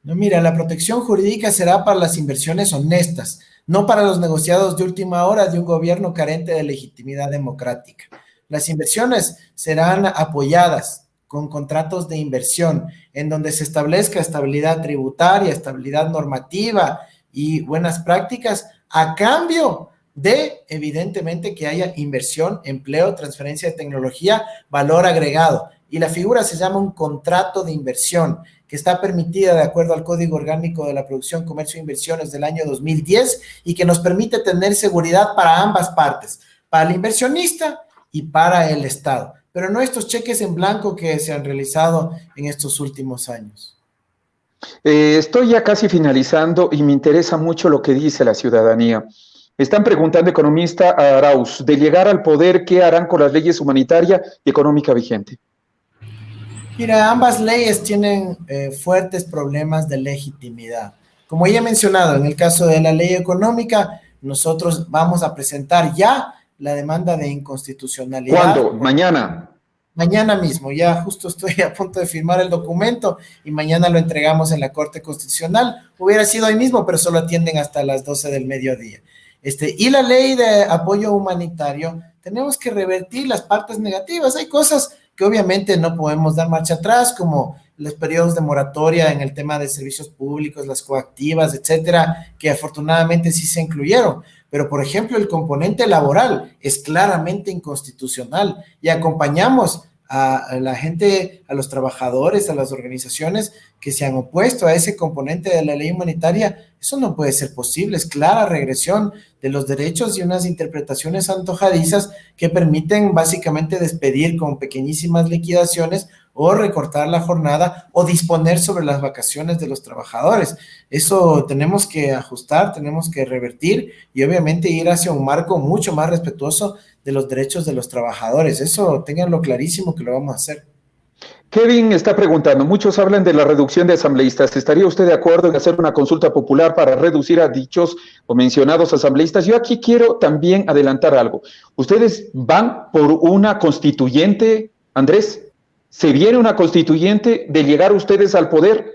No, mira, la protección jurídica será para las inversiones honestas, no para los negociados de última hora de un gobierno carente de legitimidad democrática. Las inversiones serán apoyadas con contratos de inversión en donde se establezca estabilidad tributaria, estabilidad normativa y buenas prácticas a cambio de, evidentemente, que haya inversión, empleo, transferencia de tecnología, valor agregado. Y la figura se llama un contrato de inversión, que está permitida de acuerdo al Código Orgánico de la Producción, Comercio e Inversiones del año 2010 y que nos permite tener seguridad para ambas partes, para el inversionista y para el Estado, pero no estos cheques en blanco que se han realizado en estos últimos años. Estoy ya casi finalizando y me interesa mucho lo que dice la ciudadanía. Están preguntando, economista Arauz, de llegar al poder, ¿qué harán con las leyes humanitaria y económica vigente? Mira, ambas leyes tienen fuertes problemas de legitimidad. Como ya he mencionado, en el caso de la ley económica, nosotros vamos a presentar ya la demanda de inconstitucionalidad. ¿Cuándo? Mañana. Mañana mismo, ya justo estoy a punto de firmar el documento y mañana lo entregamos en la Corte Constitucional. Hubiera sido hoy mismo, pero solo atienden hasta las 12 del mediodía. Y la ley de apoyo humanitario, tenemos que revertir las partes negativas. Hay cosas que obviamente no podemos dar marcha atrás, como los periodos de moratoria en el tema de servicios públicos, las coactivas, etcétera, que afortunadamente sí se incluyeron. Pero, por ejemplo, el componente laboral es claramente inconstitucional y acompañamos a la gente, a los trabajadores, a las organizaciones que se han opuesto a ese componente de la ley humanitaria. Eso no puede ser posible, es clara regresión de los derechos y unas interpretaciones antojadizas que permiten básicamente despedir con pequeñísimas liquidaciones o recortar la jornada o disponer sobre las vacaciones de los trabajadores. Eso tenemos que ajustar, tenemos que revertir y obviamente ir hacia un marco mucho más respetuoso de los derechos de los trabajadores. Eso ténganlo clarísimo que lo vamos a hacer. Kevin está preguntando, muchos hablan de la reducción de asambleístas. ¿Estaría usted de acuerdo en hacer una consulta popular para reducir a dichos o mencionados asambleístas? Yo aquí quiero también adelantar algo. ¿Ustedes van por una constituyente, Andrés? ¿Se viene una constituyente de llegar ustedes al poder?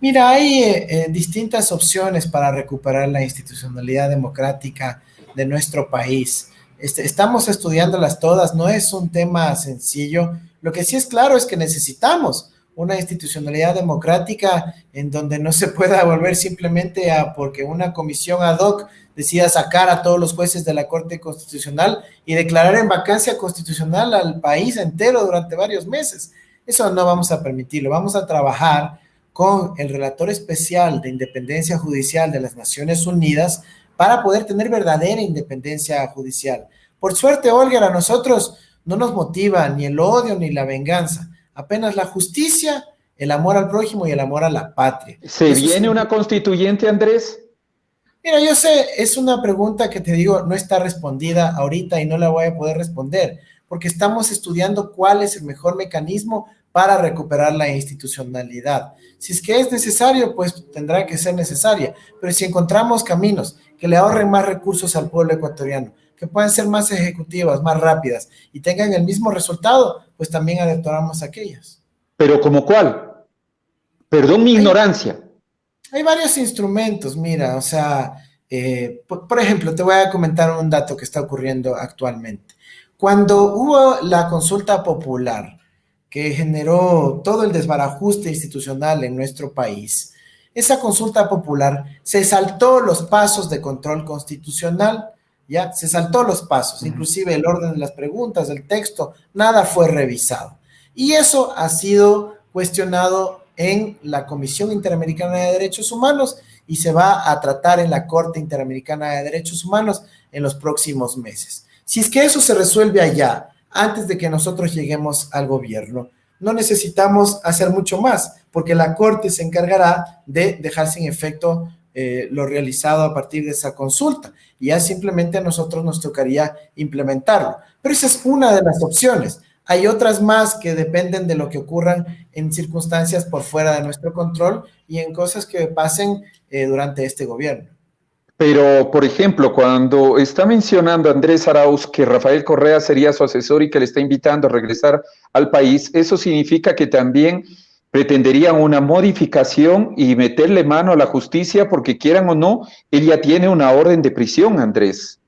Mira, hay distintas opciones para recuperar la institucionalidad democrática de nuestro país. Estamos estudiándolas todas, no es un tema sencillo. Lo que sí es claro es que necesitamos una institucionalidad democrática en donde no se pueda volver simplemente a porque una comisión ad hoc decida sacar a todos los jueces de la Corte Constitucional y declarar en vacancia constitucional al país entero durante varios meses. Eso no vamos a permitirlo. Vamos a trabajar con el relator especial de independencia judicial de las Naciones Unidas para poder tener verdadera independencia judicial. Por suerte, Olga, a nosotros no nos motiva ni el odio ni la venganza, apenas la justicia, el amor al prójimo y el amor a la patria. ¿Se viene una constituyente, Andrés? Mira, yo sé, es una pregunta que te digo, no está respondida ahorita y no la voy a poder responder, porque estamos estudiando cuál es el mejor mecanismo para recuperar la institucionalidad. Si es que es necesario, pues tendrá que ser necesaria, pero si encontramos caminos que le ahorren más recursos al pueblo ecuatoriano, que puedan ser más ejecutivas, más rápidas y tengan el mismo resultado, pues también adoptamos aquellas. ¿Pero como cuál? Perdón mi ignorancia. Hay varios instrumentos, mira, o sea, por ejemplo, te voy a comentar un dato que está ocurriendo actualmente. Cuando hubo la consulta popular que generó todo el desbarajuste institucional en nuestro país, esa consulta popular se saltó los pasos de control constitucional, ya, se saltó los pasos, inclusive el orden de las preguntas, el texto, nada fue revisado. Y eso ha sido cuestionado en la Comisión Interamericana de Derechos Humanos y se va a tratar en la Corte Interamericana de Derechos Humanos en los próximos meses. Si es que eso se resuelve allá, antes de que nosotros lleguemos al gobierno, no necesitamos hacer mucho más, porque la Corte se encargará de dejar sin efecto lo realizado a partir de esa consulta, y ya simplemente a nosotros nos tocaría implementarlo. Pero esa es una de las opciones. Hay otras más que dependen de lo que ocurran en circunstancias por fuera de nuestro control y en cosas que pasen durante este gobierno. Pero, por ejemplo, cuando está mencionando Andrés Arauz que Rafael Correa sería su asesor y que le está invitando a regresar al país, ¿eso significa que también pretenderían una modificación y meterle mano a la justicia porque quieran o no, él ya tiene una orden de prisión, Andrés?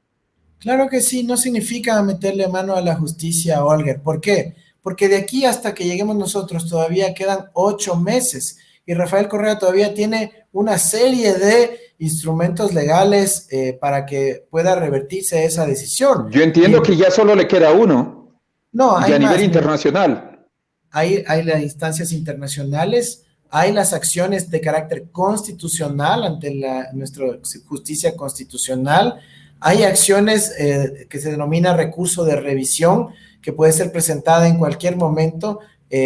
Claro que sí, no significa meterle mano a la justicia, Olger. ¿Por qué? Porque de aquí hasta que lleguemos nosotros todavía quedan 8 meses y Rafael Correa todavía tiene una serie de instrumentos legales para que pueda revertirse esa decisión. Yo entiendo que ya solo le queda uno. No, hay y a más, nivel internacional. Hay las instancias internacionales, hay las acciones de carácter constitucional ante nuestra justicia constitucional, hay acciones que se denomina recurso de revisión, que puede ser presentada en cualquier momento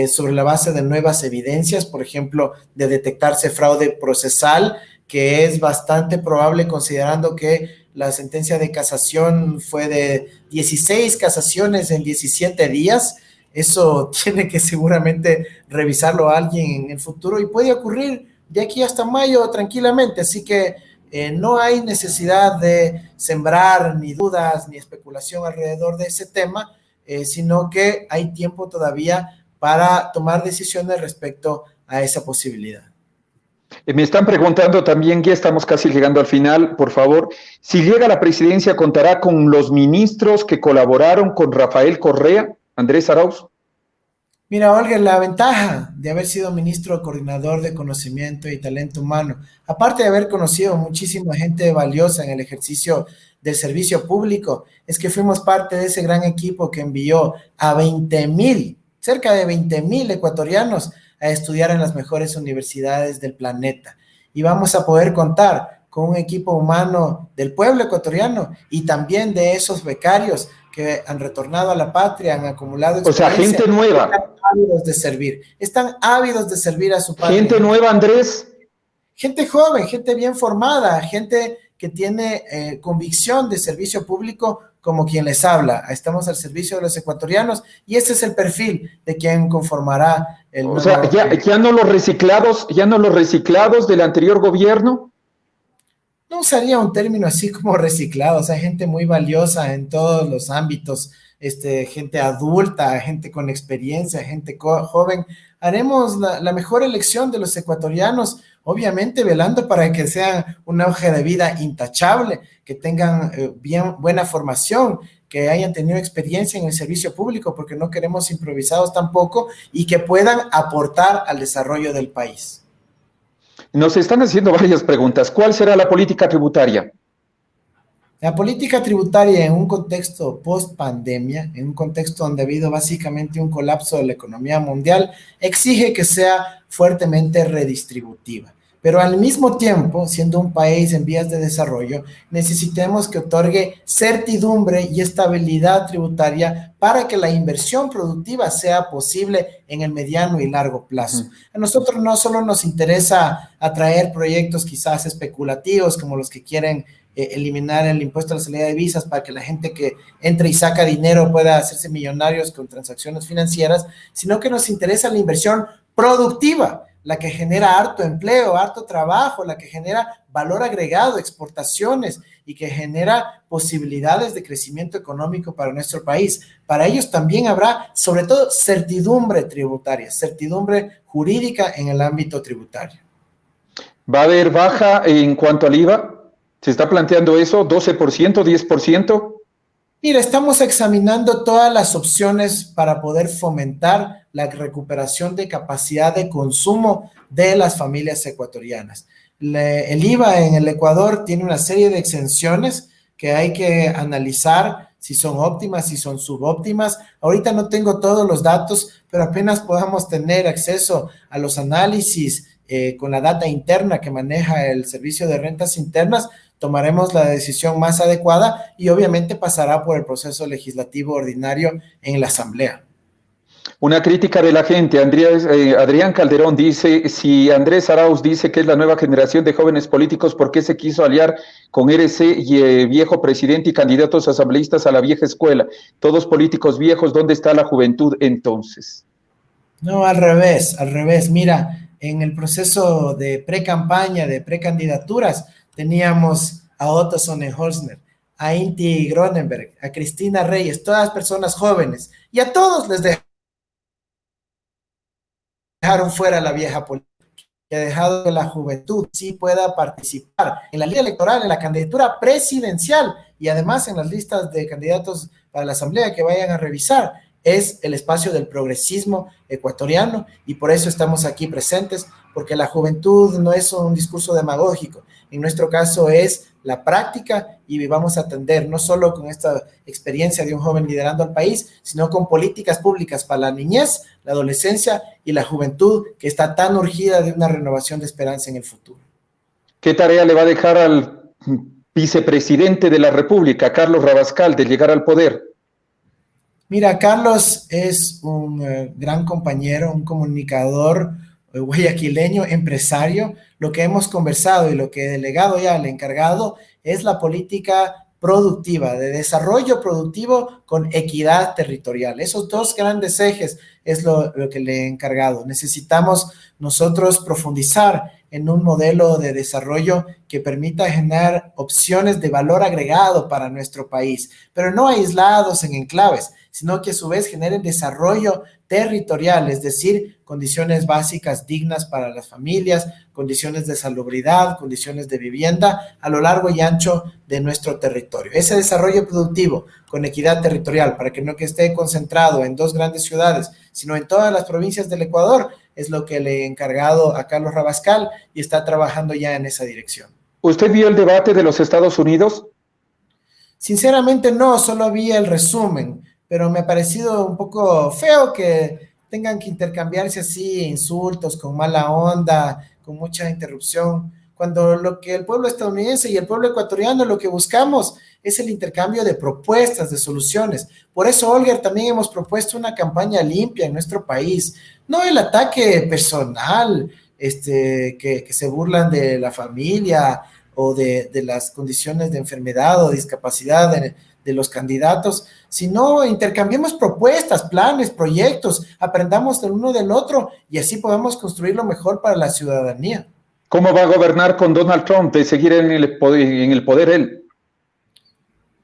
sobre la base de nuevas evidencias, por ejemplo, de detectarse fraude procesal, que es bastante probable considerando que la sentencia de casación fue de 16 casaciones en 17 días. Eso tiene que seguramente revisarlo alguien en el futuro y puede ocurrir de aquí hasta mayo tranquilamente. Así que no hay necesidad de sembrar ni dudas ni especulación alrededor de ese tema, sino que hay tiempo todavía para tomar decisiones respecto a esa posibilidad. Me están preguntando también, ya estamos casi llegando al final, por favor, si llega a la presidencia, ¿contará con los ministros que colaboraron con Rafael Correa, Andrés Arauz? Mira, Olga, la ventaja de haber sido ministro coordinador de conocimiento y talento humano, aparte de haber conocido muchísima gente valiosa en el ejercicio del servicio público, es que fuimos parte de ese gran equipo que envió a 20,000, cerca de 20,000 ecuatorianos a estudiar en las mejores universidades del planeta. Y vamos a poder contar con un equipo humano del pueblo ecuatoriano y también de esos becarios que han retornado a la patria, han acumulado experiencia. O sea, gente nueva. Están ávidos de servir a su patria. Gente nueva, Andrés. Gente joven, gente bien formada, gente que tiene convicción de servicio público como quien les habla. Estamos al servicio de los ecuatorianos y ese es el perfil de quien conformará el nuevo... O sea, ya no los reciclados del anterior gobierno. No usaría un término así como reciclado, o sea, gente muy valiosa en todos los ámbitos, gente adulta, gente con experiencia, gente joven. Haremos la mejor elección de los ecuatorianos, obviamente velando para que sean una hoja de vida intachable, que tengan buena formación, que hayan tenido experiencia en el servicio público, porque no queremos improvisados tampoco, y que puedan aportar al desarrollo del país. Nos están haciendo varias preguntas. ¿Cuál será la política tributaria? La política tributaria en un contexto post-pandemia, en un contexto donde ha habido básicamente un colapso de la economía mundial, exige que sea fuertemente redistributiva. Pero al mismo tiempo, siendo un país en vías de desarrollo, necesitamos que otorgue certidumbre y estabilidad tributaria para que la inversión productiva sea posible en el mediano y largo plazo. A nosotros no solo nos interesa atraer proyectos quizás especulativos como los que quieren eliminar el impuesto a la salida de divisas para que la gente que entra y saca dinero pueda hacerse millonarios con transacciones financieras, sino que nos interesa la inversión productiva, la que genera harto empleo, harto trabajo, la que genera valor agregado, exportaciones y que genera posibilidades de crecimiento económico para nuestro país. Para ellos también habrá, sobre todo, certidumbre tributaria, certidumbre jurídica en el ámbito tributario. ¿Va a haber baja en cuanto al IVA? ¿Se está planteando eso? ¿12%, 10%? Mira, estamos examinando todas las opciones para poder fomentar la recuperación de capacidad de consumo de las familias ecuatorianas. El IVA en el Ecuador tiene una serie de exenciones que hay que analizar si son óptimas, si son subóptimas. Ahorita no tengo todos los datos, pero apenas podamos tener acceso a los análisis con la data interna que maneja el Servicio de Rentas Internas, tomaremos la decisión más adecuada y obviamente pasará por el proceso legislativo ordinario en la Asamblea. Una crítica de la gente, Adrián Calderón dice, si Andrés Arauz dice que es la nueva generación de jóvenes políticos, ¿por qué se quiso aliar con RC y viejo presidente y candidatos asambleístas a la vieja escuela? Todos políticos viejos, ¿dónde está la juventud entonces? No, al revés. Mira, en el proceso de pre-campaña, de precandidaturas, teníamos a Otto Sonnenholzner, a Inti Gronenberg, a Cristina Reyes, todas personas jóvenes, y a todos les dejaron fuera la vieja política, que ha dejado que la juventud sí pueda participar en la lista electoral, en la candidatura presidencial, y además en las listas de candidatos para la Asamblea que vayan a revisar. Es el espacio del progresismo ecuatoriano y por eso estamos aquí presentes, porque la juventud no es un discurso demagógico, en nuestro caso es la práctica y vamos a atender no solo con esta experiencia de un joven liderando al país, sino con políticas públicas para la niñez, la adolescencia y la juventud que está tan urgida de una renovación de esperanza en el futuro. ¿Qué tarea le va a dejar al vicepresidente de la República, Carlos Rabascal, de llegar al poder? Mira, Carlos es un gran compañero, un comunicador guayaquileño, empresario, lo que hemos conversado y lo que he delegado ya al encargado es la política productiva, de desarrollo productivo con equidad territorial. Esos dos grandes ejes es lo que le he encargado. Necesitamos nosotros profundizar en un modelo de desarrollo que permita generar opciones de valor agregado para nuestro país, pero no aislados en enclaves, sino que a su vez generen desarrollo territorial, es decir, condiciones básicas dignas para las familias, condiciones de salubridad, condiciones de vivienda a lo largo y ancho de nuestro territorio. Ese desarrollo productivo con equidad territorial, para que no que esté concentrado en dos grandes ciudades, sino en todas las provincias del Ecuador, es lo que le he encargado a Carlos Rabascal y está trabajando ya en esa dirección. ¿Usted vio el debate de los Estados Unidos? Sinceramente no, solo vi el resumen, pero me ha parecido un poco feo que tengan que intercambiarse así insultos con mala onda, con mucha interrupción, cuando lo que el pueblo estadounidense y el pueblo ecuatoriano lo que buscamos es el intercambio de propuestas, de soluciones. Por eso, Olger, también hemos propuesto una campaña limpia en nuestro país, no el ataque personal, que se burlan de la familia o de las condiciones de enfermedad o discapacidad de los candidatos, sino intercambiemos propuestas, planes, proyectos, aprendamos del uno del otro y así podemos construir lo mejor para la ciudadanía. ¿Cómo va a gobernar con Donald Trump de seguir en el poder él?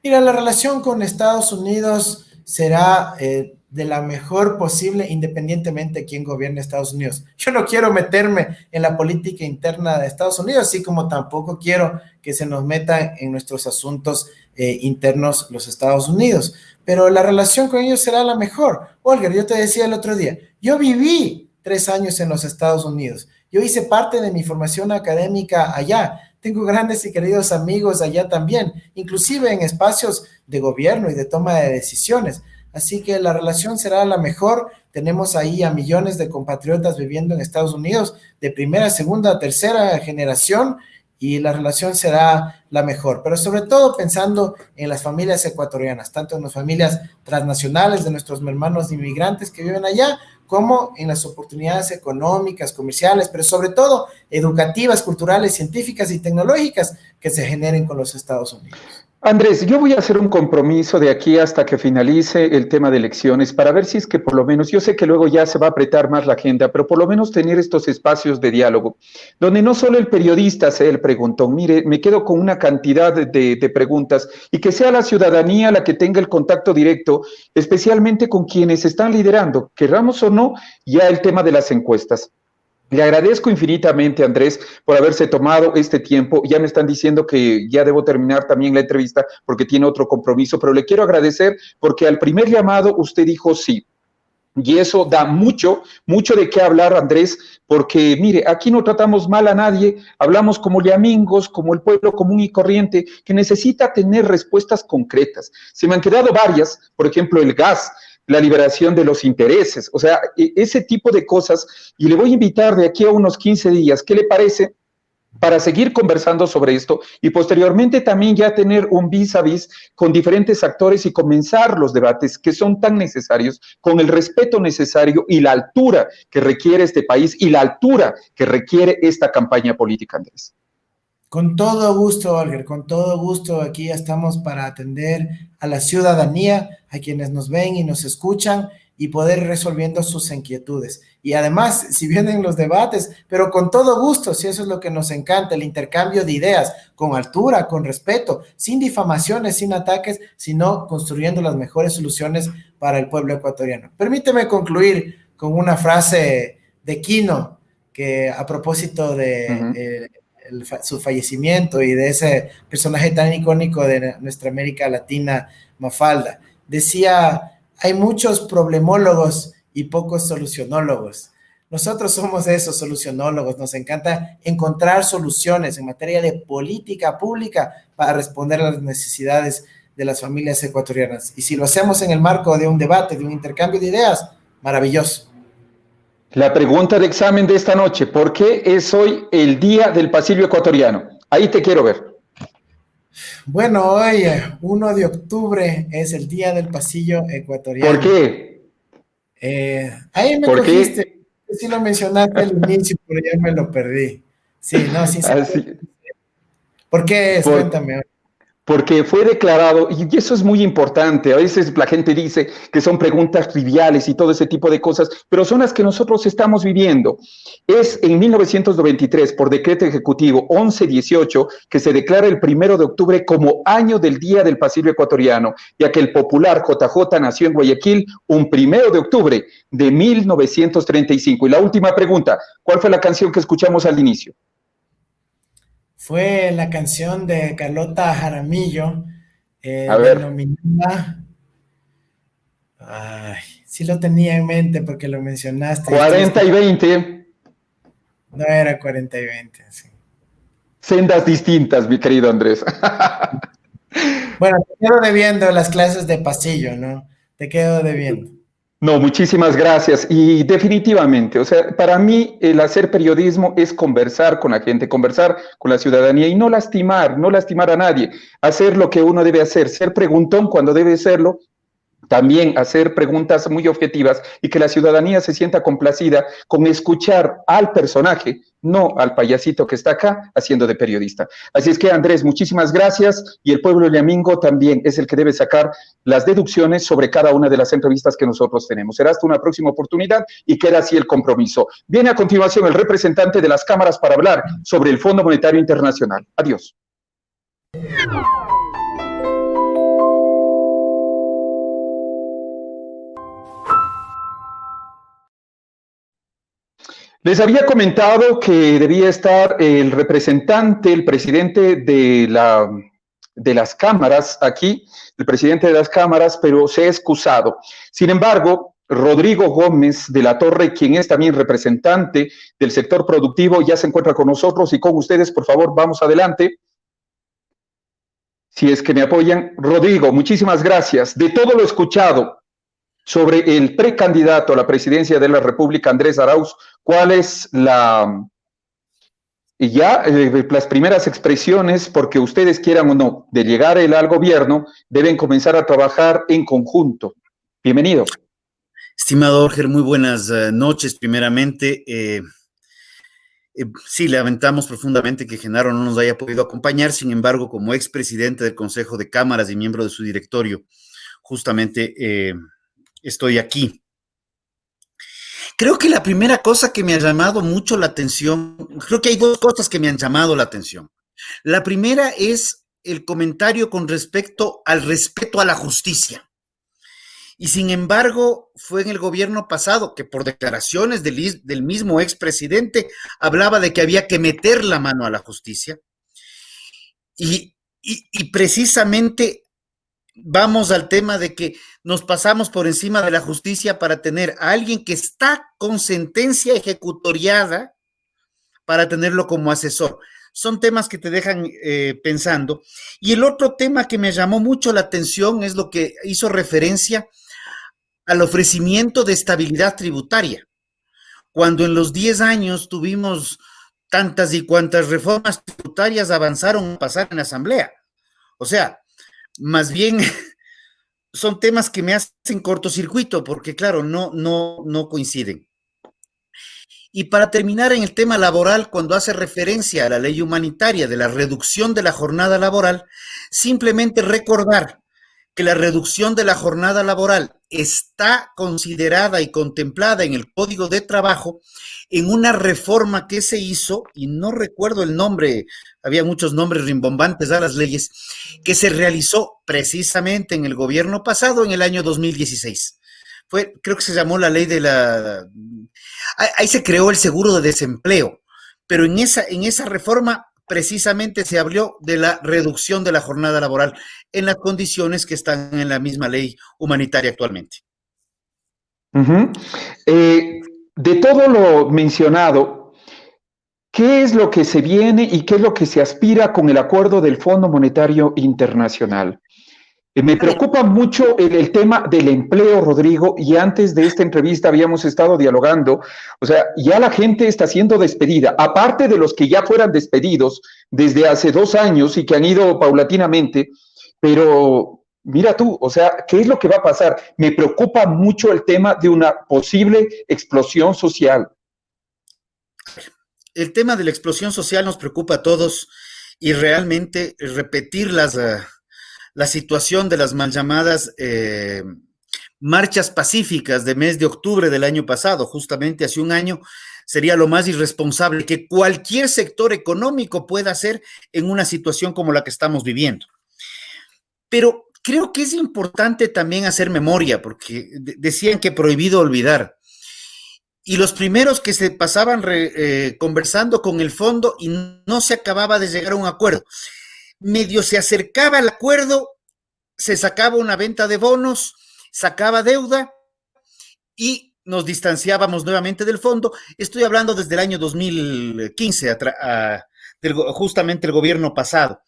Mira, la relación con Estados Unidos será de la mejor posible, independientemente de quién gobierne Estados Unidos. Yo no quiero meterme en la política interna de Estados Unidos, así como tampoco quiero que se nos metan en nuestros asuntos internos los Estados Unidos, pero la relación con ellos será la mejor. Olga, yo te decía el otro día, yo viví 3 años en los Estados Unidos, yo hice parte de mi formación académica allá, tengo grandes y queridos amigos allá también, inclusive en espacios de gobierno y de toma de decisiones. Así que la relación será la mejor. Tenemos ahí a millones de compatriotas viviendo en Estados Unidos de primera, segunda, tercera generación y la relación será la mejor. Pero sobre todo pensando en las familias ecuatorianas, tanto en las familias transnacionales de nuestros hermanos inmigrantes que viven allá, como en las oportunidades económicas, comerciales, pero sobre todo educativas, culturales, científicas y tecnológicas que se generen con los Estados Unidos. Andrés, yo voy a hacer un compromiso de aquí hasta que finalice el tema de elecciones para ver si es que por lo menos, yo sé que luego ya se va a apretar más la agenda, pero por lo menos tener estos espacios de diálogo, donde no solo el periodista sea el preguntón, mire, me quedo con una cantidad de preguntas y que sea la ciudadanía la que tenga el contacto directo, especialmente con quienes están liderando, querramos o no, ya el tema de las encuestas. Le agradezco infinitamente, Andrés, por haberse tomado este tiempo. Ya me están diciendo que ya debo terminar también la entrevista porque tiene otro compromiso, pero le quiero agradecer porque al primer llamado usted dijo sí. Y eso da mucho, mucho de qué hablar, Andrés, porque mire, aquí no tratamos mal a nadie, hablamos como amigos, como el pueblo común y corriente, que necesita tener respuestas concretas. Se me han quedado varias, por ejemplo, el gas, la liberación de los intereses, o sea, ese tipo de cosas, y le voy a invitar de aquí a unos 15 días, ¿qué le parece? Para seguir conversando sobre esto y posteriormente también ya tener un vis a vis con diferentes actores y comenzar los debates que son tan necesarios, con el respeto necesario y la altura que requiere este país y la altura que requiere esta campaña política, Andrés. Con todo gusto, Olger, con todo gusto. Aquí estamos para atender a la ciudadanía, a quienes nos ven y nos escuchan y poder ir resolviendo sus inquietudes. Y además, si vienen los debates, pero con todo gusto, si eso es lo que nos encanta, el intercambio de ideas, con altura, con respeto, sin difamaciones, sin ataques, sino construyendo las mejores soluciones para el pueblo ecuatoriano. Permíteme concluir con una frase de Quino, que a propósito de su fallecimiento y de ese personaje tan icónico de nuestra América Latina, Mafalda, decía: hay muchos problemólogos y pocos solucionólogos. Nosotros somos esos solucionólogos, nos encanta encontrar soluciones en materia de política pública para responder a las necesidades de las familias ecuatorianas. Y si lo hacemos en el marco de un debate, de un intercambio de ideas, maravilloso. La pregunta de examen de esta noche: ¿por qué es hoy el Día del Pasillo Ecuatoriano? Ahí te quiero ver. Bueno, hoy, 1 de octubre, es el Día del Pasillo Ecuatoriano. ¿Por qué? Ahí me ¿Por cogiste. qué? que sí lo mencionaste al inicio, pero ya me lo perdí. Sí, no, sí. Así, ¿Por qué es? por- Cuéntame. porque fue declarado, y eso es muy importante, a veces la gente dice que son preguntas triviales y todo ese tipo de cosas, pero son las que nosotros estamos viviendo. Es en 1993, por decreto ejecutivo 1118, que se declara el 1 de octubre como año del Día del Pacífico Ecuatoriano, ya que el popular JJ nació en Guayaquil un 1 de octubre de 1935. Y la última pregunta, ¿cuál fue la canción que escuchamos al inicio? Fue la canción de Carlota Jaramillo, A ver, denominada... Ay, sí lo tenía en mente porque lo mencionaste. 40 y 20. No era 40 y 20, sí. Sendas distintas, mi querido Andrés. Bueno, te quedo debiendo las clases de pasillo, ¿no? Te quedo debiendo. No, muchísimas gracias. Y definitivamente, o sea, para mí el hacer periodismo es conversar con la gente, conversar con la ciudadanía y no lastimar, no lastimar a nadie. Hacer lo que uno debe hacer, ser preguntón cuando debe serlo, también hacer preguntas muy objetivas y que la ciudadanía se sienta complacida con escuchar al personaje, no al payasito que está acá haciendo de periodista. Así es que, Andrés, muchísimas gracias, y el pueblo llamingo también es el que debe sacar las deducciones sobre cada una de las entrevistas que nosotros tenemos. Será hasta una próxima oportunidad y queda así el compromiso. Viene a continuación el representante de las cámaras para hablar sobre el Fondo Monetario Internacional. Adiós. Les había comentado que debía estar el representante, el presidente de las cámaras aquí, el presidente de las cámaras, pero se ha excusado. Sin embargo, Rodrigo Gómez de la Torre, quien es también representante del sector productivo, ya se encuentra con nosotros y con ustedes. Por favor, vamos adelante. Si es que me apoyan. Rodrigo, muchísimas gracias. De todo lo escuchado sobre el precandidato a la presidencia de la República, Andrés Arauz, ¿cuál es las primeras expresiones, porque ustedes quieran o no, de llegar él al gobierno, deben comenzar a trabajar en conjunto? Bienvenido. Estimado Orger, muy buenas noches. Primeramente, sí, lamentamos profundamente que Genaro no nos haya podido acompañar. Sin embargo, como expresidente del Consejo de Cámaras y miembro de su directorio, justamente estoy aquí. Creo que la primera cosa que me ha llamado mucho la atención, creo que hay dos cosas que me han llamado la atención. La primera es el comentario con respecto al respeto a la justicia. Y sin embargo, fue en el gobierno pasado que por declaraciones del mismo expresidente hablaba de que había que meter la mano a la justicia. Y precisamente vamos al tema de que nos pasamos por encima de la justicia para tener a alguien que está con sentencia ejecutoriada para tenerlo como asesor. Son temas que te dejan pensando. Y el otro tema que me llamó mucho la atención es lo que hizo referencia al ofrecimiento de estabilidad tributaria. Cuando en los 10 años tuvimos tantas y cuantas reformas tributarias avanzaron a pasar en la Asamblea. O sea, más bien son temas que me hacen cortocircuito porque, claro, no coinciden. Y para terminar en el tema laboral, cuando hace referencia a la ley humanitaria de la reducción de la jornada laboral, simplemente recordar que la reducción de la jornada laboral está considerada y contemplada en el Código de Trabajo en una reforma que se hizo, y no recuerdo el nombre, había muchos nombres rimbombantes a las leyes, que se realizó precisamente en el gobierno pasado, en el año 2016. Creo que se llamó la ley de la... Ahí se creó el seguro de desempleo, pero en esa reforma precisamente se habló de la reducción de la jornada laboral en las condiciones que están en la misma ley humanitaria actualmente. De todo lo mencionado, ¿qué es lo que se viene y qué es lo que se aspira con el acuerdo del Fondo Monetario Internacional? Me preocupa mucho el tema del empleo, Rodrigo, y antes de esta entrevista habíamos estado dialogando. O sea, ya la gente está siendo despedida, aparte de los que ya fueran despedidos desde hace 2 años y que han ido paulatinamente, pero mira tú, o sea, ¿qué es lo que va a pasar? Me preocupa mucho el tema de una posible explosión social. el tema de la explosión social nos preocupa a todos y realmente repetir la situación de las mal llamadas marchas pacíficas de mes de octubre del año pasado, justamente hace un año, sería lo más irresponsable que cualquier sector económico pueda hacer en una situación como la que estamos viviendo. Pero creo que es importante también hacer memoria, porque decían que prohibido olvidar. Y los primeros que se pasaban conversando con el fondo y no se acababa de llegar a un acuerdo. Medio se acercaba el acuerdo, se sacaba una venta de bonos, sacaba deuda y nos distanciábamos nuevamente del fondo. Estoy hablando desde el año 2015, justamente el gobierno pasado.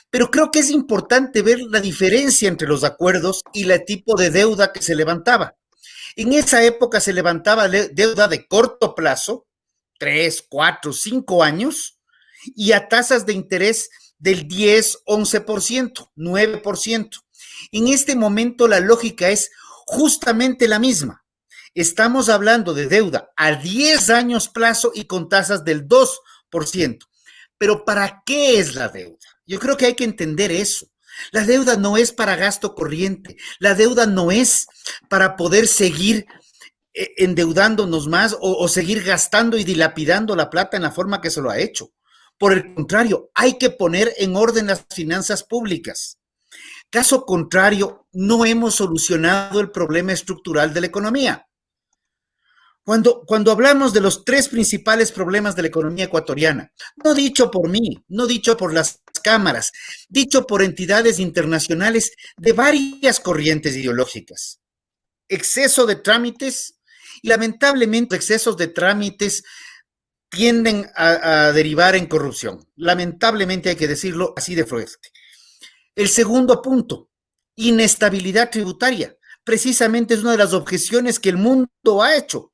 Pero creo que es importante ver la diferencia entre los acuerdos y el tipo de deuda que se levantaba. En esa época se levantaba deuda de corto plazo, 3, 4, 5 años, y a tasas de interés del 10, 11%, 9%. En este momento la lógica es justamente la misma. Estamos hablando de deuda a 10 años plazo y con tasas del 2%. Pero ¿para qué es la deuda? Yo creo que hay que entender eso. La deuda no es para gasto corriente. La deuda no es para poder seguir endeudándonos más o seguir gastando y dilapidando la plata en la forma que se lo ha hecho. Por el contrario, hay que poner en orden las finanzas públicas. Caso contrario, no hemos solucionado el problema estructural de la economía. Cuando hablamos de los 3 principales problemas de la economía ecuatoriana, no dicho por mí, no dicho por las cámaras, dicho por entidades internacionales de varias corrientes ideológicas. Exceso de trámites y lamentablemente excesos de trámites tienden a derivar en corrupción. Lamentablemente hay que decirlo así de fuerte. El segundo punto, inestabilidad tributaria. Precisamente es una de las objeciones que el mundo ha hecho.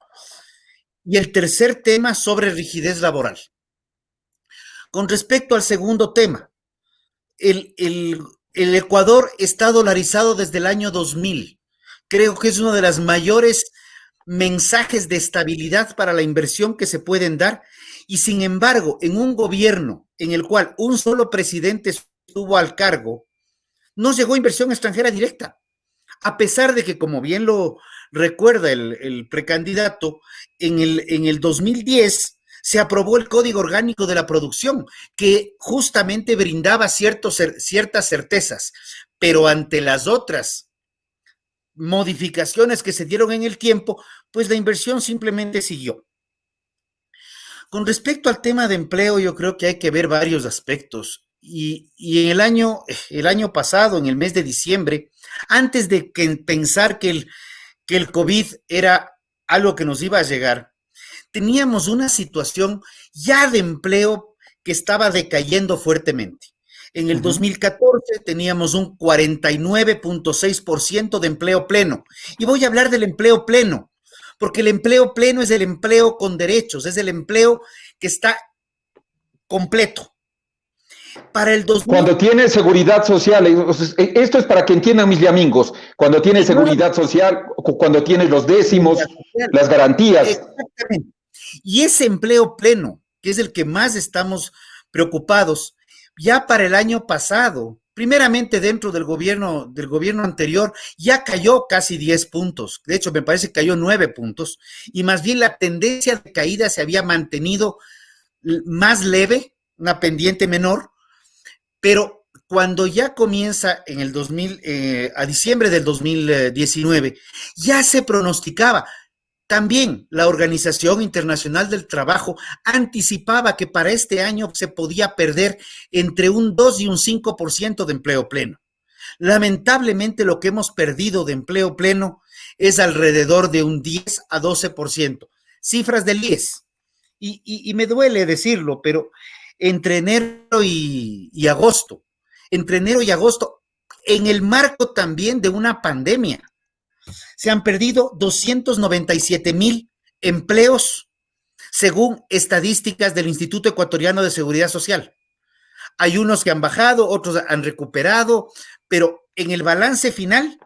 Y el tercer tema, sobre rigidez laboral. Con respecto al segundo tema, el Ecuador está dolarizado desde el año 2000. Creo que es uno de los mayores mensajes de estabilidad para la inversión que se pueden dar. Y sin embargo, en un gobierno en el cual un solo presidente estuvo al cargo, no llegó inversión extranjera directa. A pesar de que, como bien lo recuerda el precandidato, en el 2010 se aprobó el Código Orgánico de la Producción, que justamente brindaba ciertas certezas, pero ante las otras modificaciones que se dieron en el tiempo, pues la inversión simplemente siguió. Con respecto al tema de empleo, yo creo que hay que ver varios aspectos. Y en el año pasado, en el mes de diciembre, antes de pensar que el COVID era algo que nos iba a llegar, teníamos una situación ya de empleo que estaba decayendo fuertemente. En el 2014 teníamos un 49.6% de empleo pleno. Y voy a hablar del empleo pleno, porque el empleo pleno es el empleo con derechos, es el empleo que está completo. Para el 2000... Cuando tiene seguridad social, esto es para que entiendan mis amigos, cuando tiene seguridad social, cuando tiene los décimos, las garantías. Exactamente. Y ese empleo pleno, que es el que más estamos preocupados, ya para el año pasado, primeramente dentro del gobierno anterior, ya cayó casi 10 puntos. De hecho, me parece que cayó 9 puntos. Y más bien la tendencia de caída se había mantenido más leve, una pendiente menor. Pero cuando ya comienza en el a diciembre del 2019, ya se pronosticaba. También la Organización Internacional del Trabajo anticipaba que para este año se podía perder entre un 2 y un 5% de empleo pleno. Lamentablemente lo que hemos perdido de empleo pleno es alrededor de un 10 a 12%. Cifras del IES. Y me duele decirlo, pero entre enero y agosto, en el marco también de una pandemia, se han perdido 297,000 empleos, según estadísticas del Instituto Ecuatoriano de Seguridad Social. Hay unos que han bajado, otros han recuperado, pero en el balance final,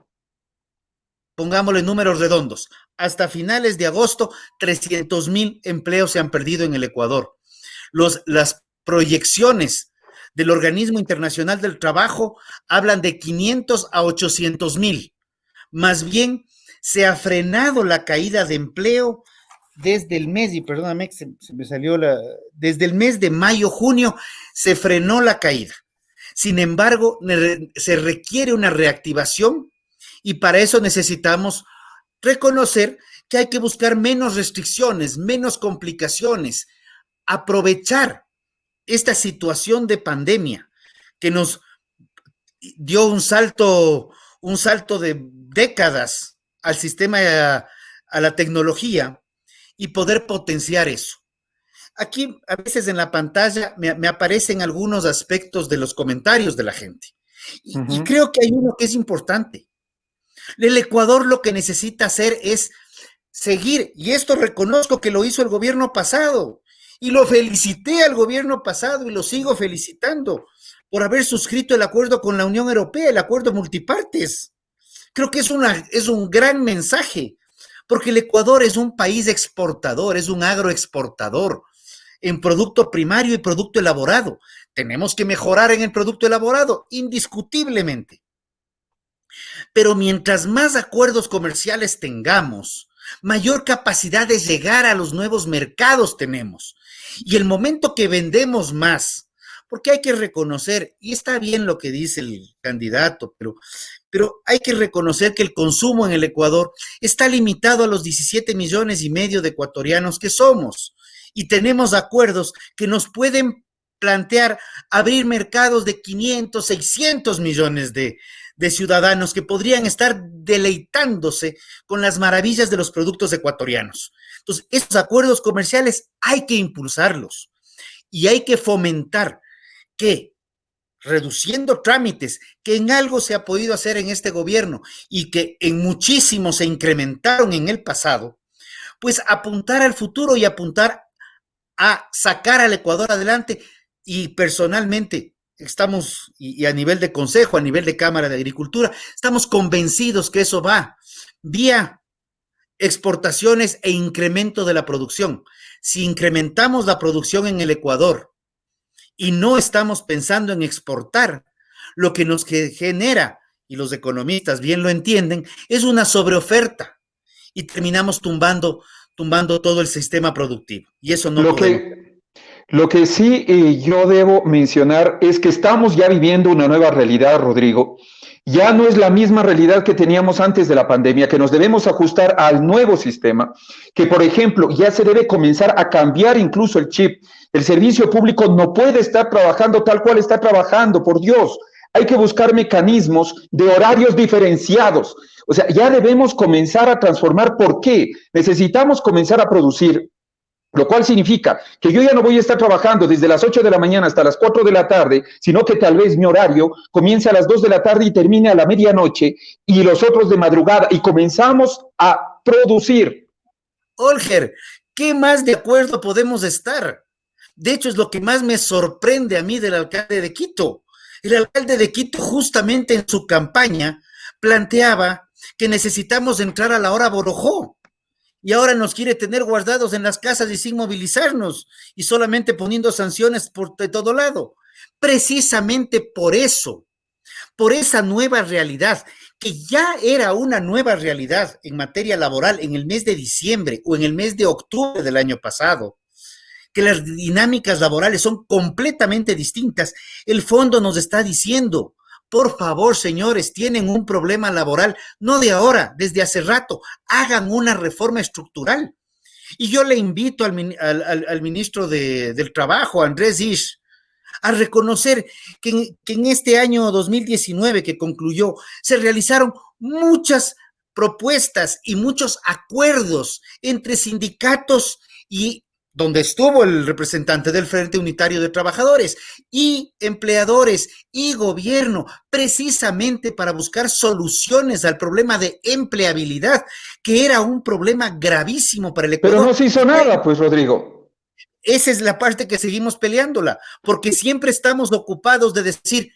pongámosle números redondos, hasta finales de agosto, 300,000 empleos se han perdido en el Ecuador. Las proyecciones del Organismo Internacional del Trabajo hablan de 500 a 800,000. Más bien, se ha frenado la caída de empleo desde el mes, y perdóname, se me salió desde el mes de mayo, junio, se frenó la caída. Sin embargo, se requiere una reactivación y para eso necesitamos reconocer que hay que buscar menos restricciones, menos complicaciones, aprovechar esta situación de pandemia que nos dio un salto de décadas al sistema, a la tecnología, y poder potenciar eso. Aquí, a veces en la pantalla, me aparecen algunos aspectos de los comentarios de la gente. Y creo que hay uno que es importante. El Ecuador lo que necesita hacer es seguir, y esto reconozco que lo hizo el gobierno pasado, y lo felicité al gobierno pasado y lo sigo felicitando por haber suscrito el acuerdo con la Unión Europea, el acuerdo multipartes. Creo que es un gran mensaje, porque el Ecuador es un país exportador, es un agroexportador en producto primario y producto elaborado. Tenemos que mejorar en el producto elaborado, indiscutiblemente. Pero mientras más acuerdos comerciales tengamos, mayor capacidad de llegar a los nuevos mercados tenemos. Y el momento que vendemos más, porque hay que reconocer, y está bien lo que dice el candidato, pero hay que reconocer que el consumo en el Ecuador está limitado a los 17,5 millones de ecuatorianos que somos. Y tenemos acuerdos que nos pueden plantear abrir mercados de 500, 600 millones de ciudadanos que podrían estar deleitándose con las maravillas de los productos ecuatorianos. Entonces, estos acuerdos comerciales hay que impulsarlos y hay que fomentar que, reduciendo trámites, que en algo se ha podido hacer en este gobierno y que en muchísimo se incrementaron en el pasado, pues apuntar al futuro y apuntar a sacar al Ecuador adelante. Y personalmente estamos, y a nivel de consejo, a nivel de Cámara de Agricultura, estamos convencidos que eso va vía exportaciones e incremento de la producción. Si incrementamos la producción en el Ecuador y no estamos pensando en exportar, lo que nos genera, y los economistas bien lo entienden, es una sobreoferta y terminamos tumbando todo el sistema productivo. Y eso no podemos. Lo que sí yo debo mencionar es que estamos ya viviendo una nueva realidad, Rodrigo. Ya no es la misma realidad que teníamos antes de la pandemia, que nos debemos ajustar al nuevo sistema, que por ejemplo ya se debe comenzar a cambiar incluso el chip. El servicio público no puede estar trabajando tal cual está trabajando, por Dios. Hay que buscar mecanismos de horarios diferenciados. O sea, ya debemos comenzar a transformar. ¿Por qué? Necesitamos comenzar a producir. Lo cual significa que yo ya no voy a estar trabajando desde las 8 de la mañana hasta las 4 de la tarde, sino que tal vez mi horario comience a las 2 de la tarde y termine a la medianoche, y los otros de madrugada, y comenzamos a producir. Olger, ¿qué más de acuerdo podemos estar? De hecho, es lo que más me sorprende a mí del alcalde de Quito. El alcalde de Quito, justamente en su campaña, planteaba que necesitamos entrar a la hora Borojó. Y ahora nos quiere tener guardados en las casas y sin movilizarnos, y solamente poniendo sanciones de todo lado. Precisamente por eso, por esa nueva realidad, que ya era una nueva realidad en materia laboral en el mes de diciembre o en el mes de octubre del año pasado, que las dinámicas laborales son completamente distintas. El fondo nos está diciendo: por favor, señores, tienen un problema laboral, no de ahora, desde hace rato, hagan una reforma estructural. Y yo le invito al ministro del Trabajo, Andrés Isch, a reconocer que en este año 2019 que concluyó, se realizaron muchas propuestas y muchos acuerdos entre sindicatos y donde estuvo el representante del Frente Unitario de Trabajadores y empleadores y gobierno, precisamente para buscar soluciones al problema de empleabilidad, que era un problema gravísimo para el Ecuador. Pero no se hizo nada, pues, Rodrigo. Esa es la parte que seguimos peleándola, porque siempre estamos ocupados de decir,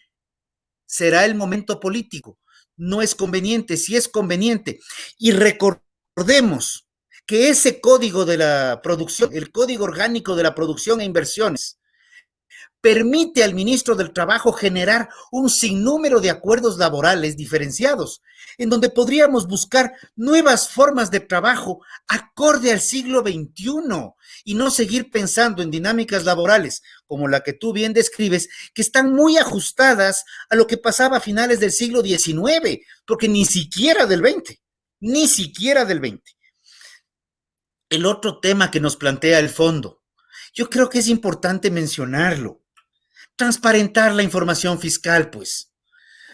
será el momento político, no es conveniente, sí es conveniente. Y recordemos que ese código de la producción, el código orgánico de la producción e inversiones, permite al ministro del Trabajo generar un sinnúmero de acuerdos laborales diferenciados, en donde podríamos buscar nuevas formas de trabajo acorde al siglo XXI y no seguir pensando en dinámicas laborales como la que tú bien describes, que están muy ajustadas a lo que pasaba a finales del siglo XIX, porque ni siquiera del XX, ni siquiera del XX. El otro tema que nos plantea el fondo, yo creo que es importante mencionarlo. Transparentar la información fiscal, pues.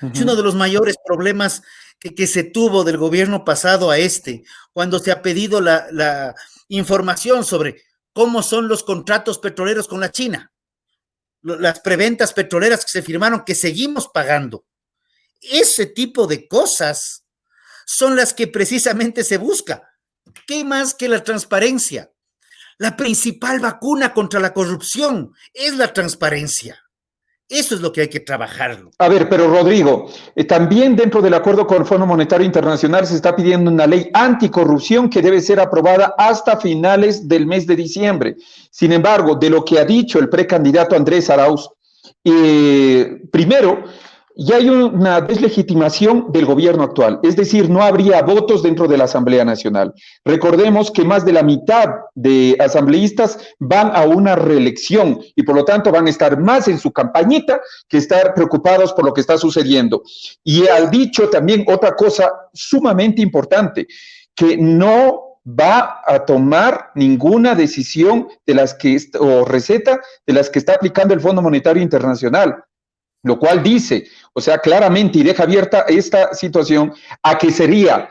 Es uno de los mayores problemas que se tuvo del gobierno pasado a este, cuando se ha pedido la información sobre cómo son los contratos petroleros con la China, las preventas petroleras que se firmaron, que seguimos pagando. Ese tipo de cosas son las que precisamente se busca. ¿Qué más que la transparencia? La principal vacuna contra la corrupción es la transparencia. Eso es lo que hay que trabajarlo. A ver, pero Rodrigo, también dentro del acuerdo con el Fondo Monetario Internacional se está pidiendo una ley anticorrupción que debe ser aprobada hasta finales del mes de diciembre. Sin embargo, de lo que ha dicho el precandidato Andrés Arauz, primero, ya hay una deslegitimación del gobierno actual, es decir, no habría votos dentro de la Asamblea Nacional. Recordemos que más de la mitad de asambleístas van a una reelección y por lo tanto van a estar más en su campañita que estar preocupados por lo que está sucediendo. Y ha dicho también otra cosa sumamente importante, que no va a tomar ninguna decisión de las que, o receta de las que está aplicando el Fondo Monetario Internacional. Lo cual dice, o sea, claramente y deja abierta esta situación a que sería,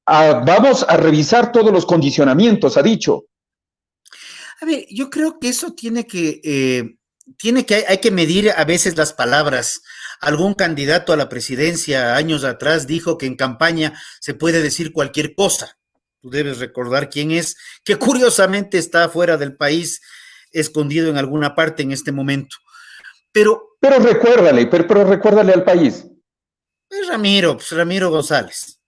vamos a revisar todos los condicionamientos, ha dicho. A ver, yo creo que eso hay que medir a veces las palabras. Algún candidato a la presidencia años atrás dijo que en campaña se puede decir cualquier cosa. Tú debes recordar quién es, que curiosamente está fuera del país, escondido en alguna parte en este momento. Pero recuérdale al país. Es Ramiro González.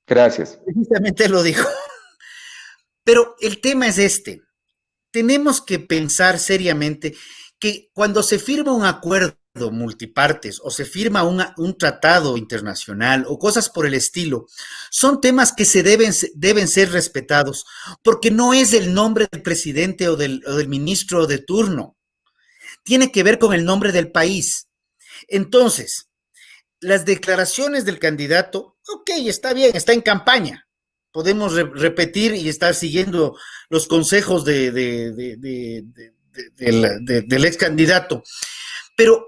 Gracias. Precisamente lo dijo. Pero el tema es este. Tenemos que pensar seriamente que cuando se firma un acuerdo multipartes o se firma un tratado internacional o cosas por el estilo, son temas que deben ser respetados, porque no es el nombre del presidente o del ministro de turno. Tiene que ver con el nombre del país. Entonces, las declaraciones del candidato, ok, está bien, está en campaña. Podemos repetir y estar siguiendo los consejos del ex candidato, pero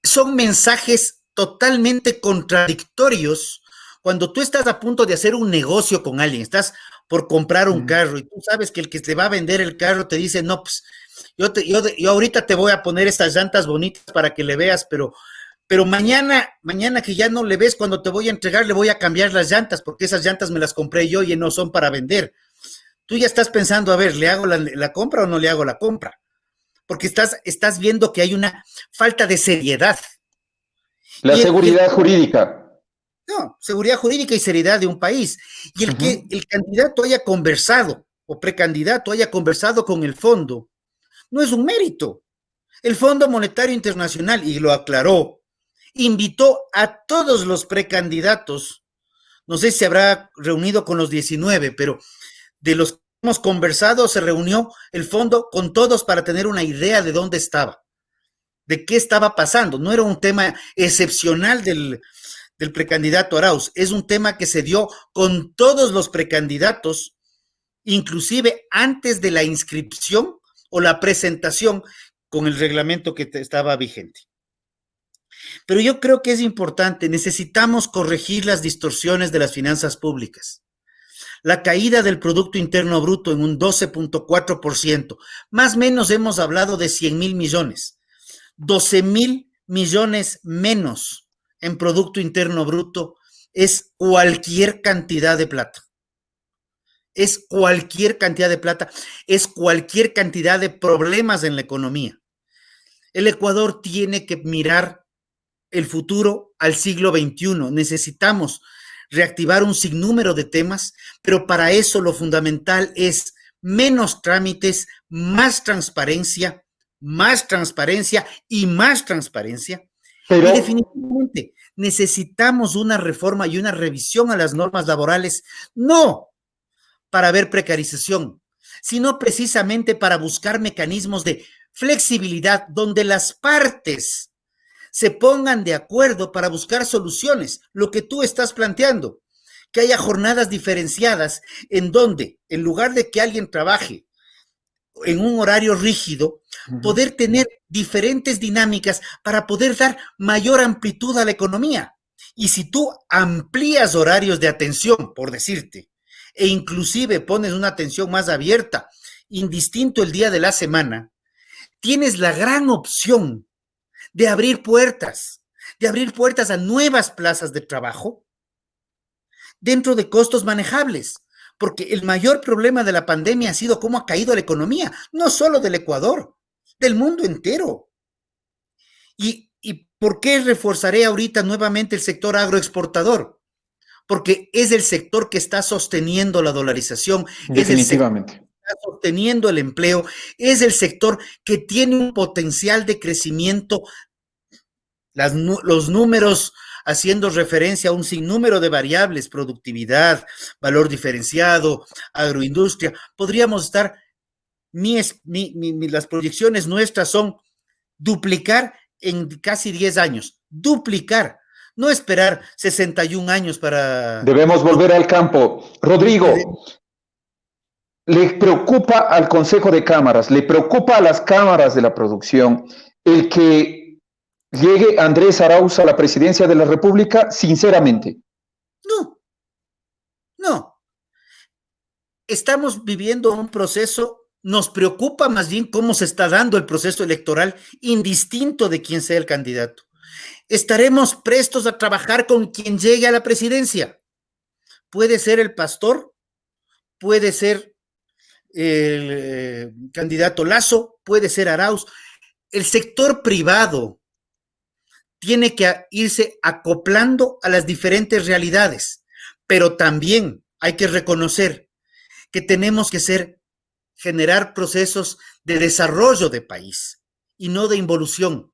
son mensajes totalmente contradictorios cuando tú estás a punto de hacer un negocio con alguien, estás por comprar un carro y tú sabes que el que te va a vender el carro te dice, no, pues, yo ahorita te voy a poner estas llantas bonitas para que le veas, pero mañana que ya no le ves, cuando te voy a entregar, le voy a cambiar las llantas, porque esas llantas me las compré yo y no son para vender. Tú ya estás pensando, a ver, ¿le hago la compra o no le hago la compra? Porque estás viendo que hay una falta de seriedad. La seguridad jurídica. No, seguridad jurídica y seriedad de un país. Y que el candidato haya conversado, o precandidato haya conversado con el fondo, no es un mérito. El Fondo Monetario Internacional, y lo aclaró, invitó a todos los precandidatos, no sé si se habrá reunido con los 19, pero de los que hemos conversado, se reunió el fondo con todos para tener una idea de dónde estaba, de qué estaba pasando. No era un tema excepcional del precandidato Arauz, es un tema que se dio con todos los precandidatos, inclusive antes de la inscripción o la presentación con el reglamento que estaba vigente. Pero yo creo que es importante, necesitamos corregir las distorsiones de las finanzas públicas. La caída del Producto Interno Bruto en un 12.4%, más o menos hemos hablado de 100,000 millones, 12,000 millones menos en Producto Interno Bruto es cualquier cantidad de plata. Es cualquier cantidad de plata, es cualquier cantidad de problemas en la economía. El Ecuador tiene que mirar el futuro al siglo XXI. Necesitamos reactivar un sinnúmero de temas, pero para eso lo fundamental es menos trámites, más transparencia y más transparencia. Pero... Y definitivamente necesitamos una reforma y una revisión a las normas laborales, no para ver precarización, sino precisamente para buscar mecanismos de flexibilidad donde las partes se pongan de acuerdo para buscar soluciones, lo que tú estás planteando, que haya jornadas diferenciadas en donde, en lugar de que alguien trabaje en un horario rígido, poder tener diferentes dinámicas para poder dar mayor amplitud a la economía. Y si tú amplías horarios de atención, por decirte, e inclusive pones una atención más abierta, indistinto el día de la semana, tienes la gran opción de abrir puertas a nuevas plazas de trabajo dentro de costos manejables, porque el mayor problema de la pandemia ha sido cómo ha caído la economía, no solo del Ecuador, del mundo entero. ¿Y por qué reforzaré ahorita nuevamente el sector agroexportador? Porque es el sector que está sosteniendo la dolarización, definitivamente. Es el sector que está sosteniendo el empleo, es el sector que tiene un potencial de crecimiento. Los números haciendo referencia a un sinnúmero de variables, productividad, valor diferenciado, agroindustria, podríamos estar, las proyecciones nuestras son duplicar en casi 10 años, duplicar, no esperar 61 años para... Debemos volver al campo. Rodrigo, ¿le preocupa al Consejo de Cámaras, le preocupa a las cámaras de la producción el que llegue Andrés Arauz a la presidencia de la República? Sinceramente. No. Estamos viviendo un proceso, nos preocupa más bien cómo se está dando el proceso electoral, indistinto de quién sea el candidato. Estaremos prestos a trabajar con quien llegue a la presidencia. Puede ser el pastor, puede ser el candidato Lasso, puede ser Arauz. El sector privado tiene que irse acoplando a las diferentes realidades, pero también hay que reconocer que tenemos que generar procesos de desarrollo de país y no de involución.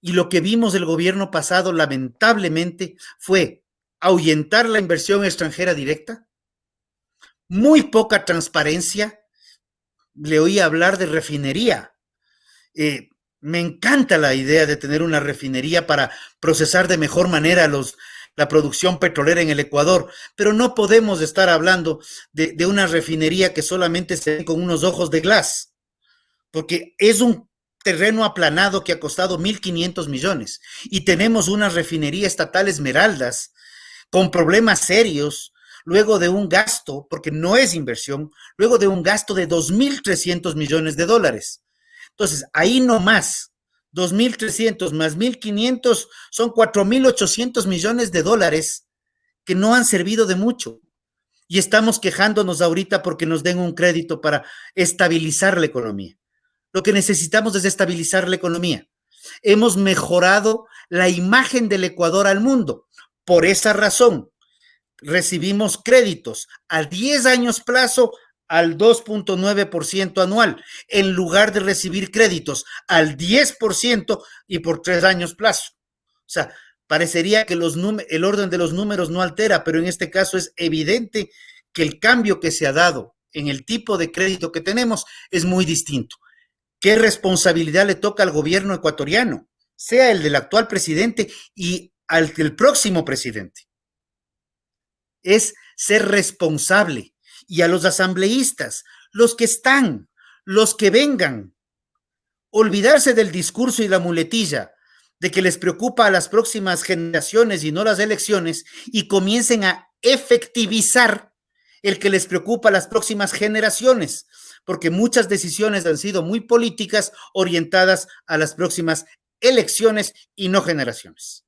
Y lo que vimos del gobierno pasado, lamentablemente, fue ahuyentar la inversión extranjera directa, muy poca transparencia. Le oí hablar de refinería. Me encanta la idea de tener una refinería para procesar de mejor manera la producción petrolera en el Ecuador, pero no podemos estar hablando de una refinería que solamente se ve con unos ojos de glass, porque es un terreno aplanado que ha costado 1.500 millones y tenemos una refinería estatal Esmeraldas con problemas serios, luego de un gasto, porque no es inversión, luego de un gasto de 2.300 millones de dólares. Entonces, ahí nomás, 2.300 más 1.500 son 4.800 millones de dólares que no han servido de mucho. Y estamos quejándonos ahorita porque nos den un crédito para estabilizar la economía. Lo que necesitamos es estabilizar la economía. Hemos mejorado la imagen del Ecuador al mundo. Por esa razón, recibimos créditos a 10 años plazo al 2.9% anual, en lugar de recibir créditos al 10% y por 3 años plazo. O sea, parecería que el orden de los números no altera, pero en este caso es evidente que el cambio que se ha dado en el tipo de crédito que tenemos es muy distinto. ¿Qué responsabilidad le toca al gobierno ecuatoriano, sea el del actual presidente y al del próximo presidente? Es ser responsable. Y a los asambleístas, los que están, los que vengan, olvidarse del discurso y la muletilla de que les preocupa a las próximas generaciones y no las elecciones, y comiencen a efectivizar el que les preocupa a las próximas generaciones, porque muchas decisiones han sido muy políticas, orientadas a las próximas elecciones y no generaciones.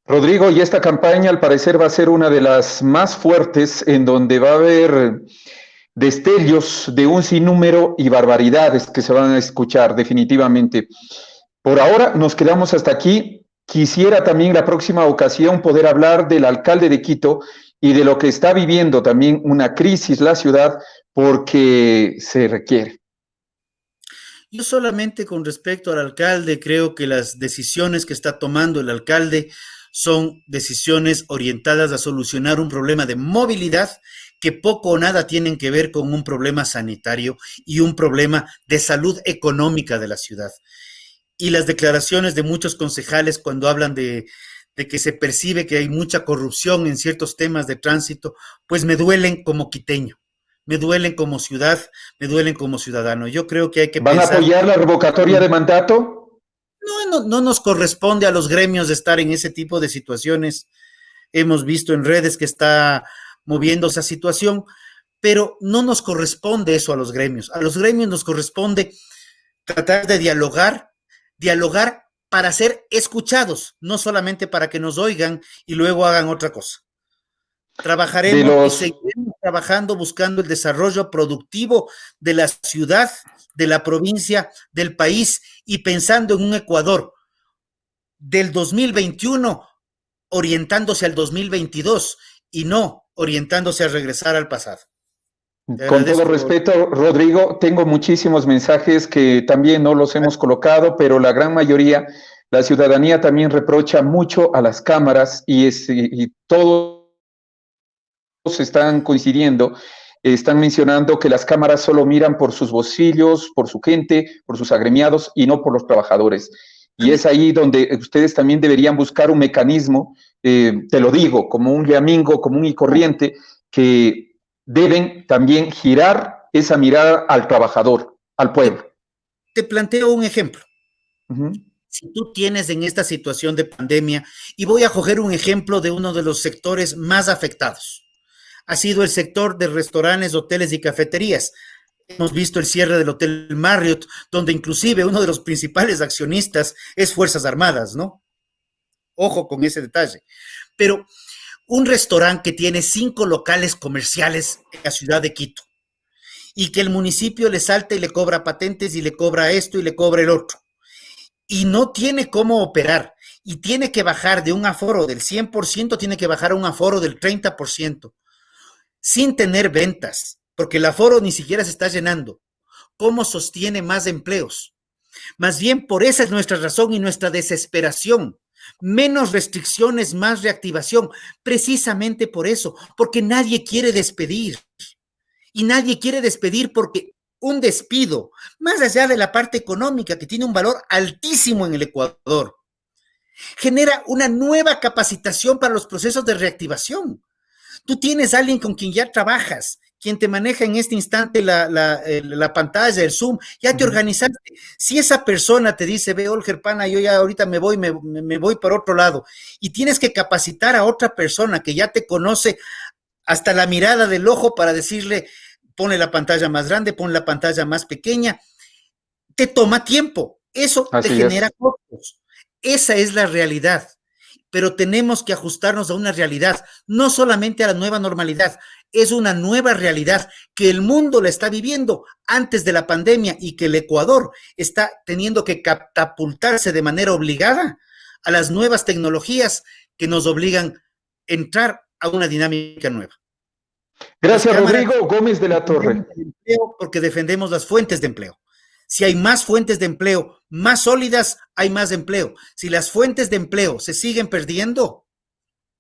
Rodrigo, y esta campaña al parecer va a ser una de las más fuertes, en donde va a haber destellos de un sinnúmero y barbaridades que se van a escuchar definitivamente. Por ahora nos quedamos hasta aquí. Quisiera también la próxima ocasión poder hablar del alcalde de Quito y de lo que está viviendo también una crisis la ciudad porque se requiere. Yo solamente con respecto al alcalde, creo que las decisiones que está tomando el alcalde son decisiones orientadas a solucionar un problema de movilidad que poco o nada tienen que ver con un problema sanitario y un problema de salud económica de la ciudad. Y las declaraciones de muchos concejales cuando hablan de que se percibe que hay mucha corrupción en ciertos temas de tránsito, pues me duelen como quiteño. Me duelen como ciudad, me duelen como ciudadano. Yo creo que hay que ¿Van a apoyar la revocatoria de mandato? No nos corresponde a los gremios estar en ese tipo de situaciones. Hemos visto en redes que está moviendo esa situación, pero no nos corresponde eso a los gremios. A los gremios nos corresponde tratar de dialogar para ser escuchados, no solamente para que nos oigan y luego hagan otra cosa. Trabajaremos y seguiremos trabajando buscando el desarrollo productivo de la ciudad, de la provincia, del país y pensando en un Ecuador del 2021 orientándose al 2022 y no orientándose a regresar al pasado. Con todo respeto, Rodrigo, tengo muchísimos mensajes que también no los hemos colocado, pero la gran mayoría, la ciudadanía también reprocha mucho a las cámaras y todos están coincidiendo, están mencionando que las cámaras solo miran por sus bolsillos, por su gente, por sus agremiados y no por los trabajadores. Y es ahí donde ustedes también deberían buscar un mecanismo, te lo digo, como un llamingo común y corriente, que deben también girar esa mirada al trabajador, al pueblo. Te planteo un ejemplo. Si tú tienes en esta situación de pandemia, y voy a coger un ejemplo de uno de los sectores más afectados, ha sido el sector de restaurantes, hoteles y cafeterías. Hemos visto el cierre del Hotel Marriott, donde inclusive uno de los principales accionistas es Fuerzas Armadas, ¿no? Ojo con ese detalle. Pero un restaurante que tiene 5 locales comerciales en la ciudad de Quito y que el municipio le salta y le cobra patentes y le cobra esto y le cobra el otro y no tiene cómo operar y tiene que bajar de un aforo del 100%, tiene que bajar a un aforo del 30%, sin tener ventas, porque el aforo ni siquiera se está llenando. ¿Cómo sostiene más empleos? Más bien, por esa es nuestra razón y nuestra desesperación. Menos restricciones, más reactivación. Precisamente por eso, porque nadie quiere despedir. Y nadie quiere despedir porque un despido, más allá de la parte económica, que tiene un valor altísimo en el Ecuador, genera una nueva capacitación para los procesos de reactivación. Tú tienes a alguien con quien ya trabajas, quien te maneja en este instante la pantalla, el Zoom, ya te organizaste. Si esa persona te dice, ve, Olger, pana, yo ya ahorita me voy para otro lado, y tienes que capacitar a otra persona que ya te conoce hasta la mirada del ojo para decirle, ponle la pantalla más grande, ponle la pantalla más pequeña, te toma tiempo. Eso te genera costos. Esa es la realidad. Pero tenemos que ajustarnos a una realidad, no solamente a la nueva normalidad, es una nueva realidad que el mundo la está viviendo antes de la pandemia y que el Ecuador está teniendo que catapultarse de manera obligada a las nuevas tecnologías que nos obligan a entrar a una dinámica nueva. Gracias, Rodrigo Gómez de la Torre. Porque defendemos las fuentes de empleo. Si hay más fuentes de empleo más sólidas, hay más empleo. Si las fuentes de empleo se siguen perdiendo,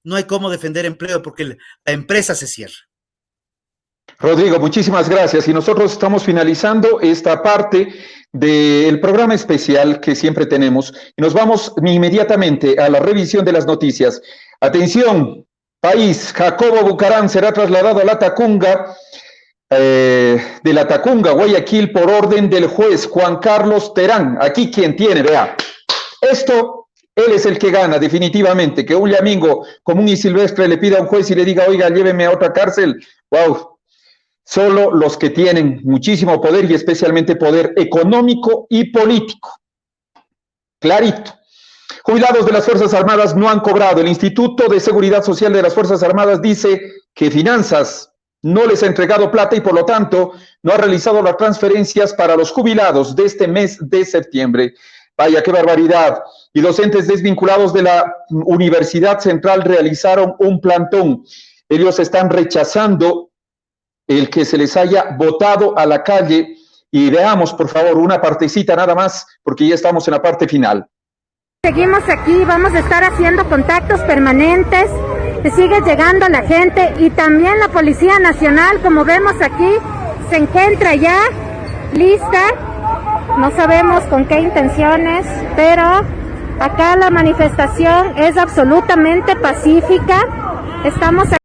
no hay cómo defender empleo porque la empresa se cierra. Rodrigo, muchísimas gracias. Y nosotros estamos finalizando esta parte del programa especial que siempre tenemos. Y nos vamos inmediatamente a la revisión de las noticias. Atención, país, Jacobo Bucarán será trasladado a la Tacunga, de la Tacunga, Guayaquil, por orden del juez Juan Carlos Terán. Aquí quien tiene, vea, esto, él es el que gana definitivamente, que un llamingo común y silvestre le pida a un juez y le diga, oiga, lléveme a otra cárcel. Wow, solo los que tienen muchísimo poder y especialmente poder económico y político. Clarito. Jubilados de las Fuerzas Armadas no han cobrado. El Instituto de Seguridad Social de las Fuerzas Armadas dice que Finanzas no les ha entregado plata y por lo tanto no ha realizado las transferencias para los jubilados de este mes de septiembre. Vaya, qué barbaridad. Y docentes desvinculados de la Universidad Central realizaron un plantón. Ellos están rechazando el que se les haya botado a la calle. Y veamos, por favor, una partecita nada más, porque ya estamos en la parte final. Seguimos aquí, vamos a estar haciendo contactos permanentes, sigue llegando la gente y también la Policía Nacional, como vemos aquí, se encuentra ya lista, no sabemos con qué intenciones, pero acá la manifestación es absolutamente pacífica, estamos aquí.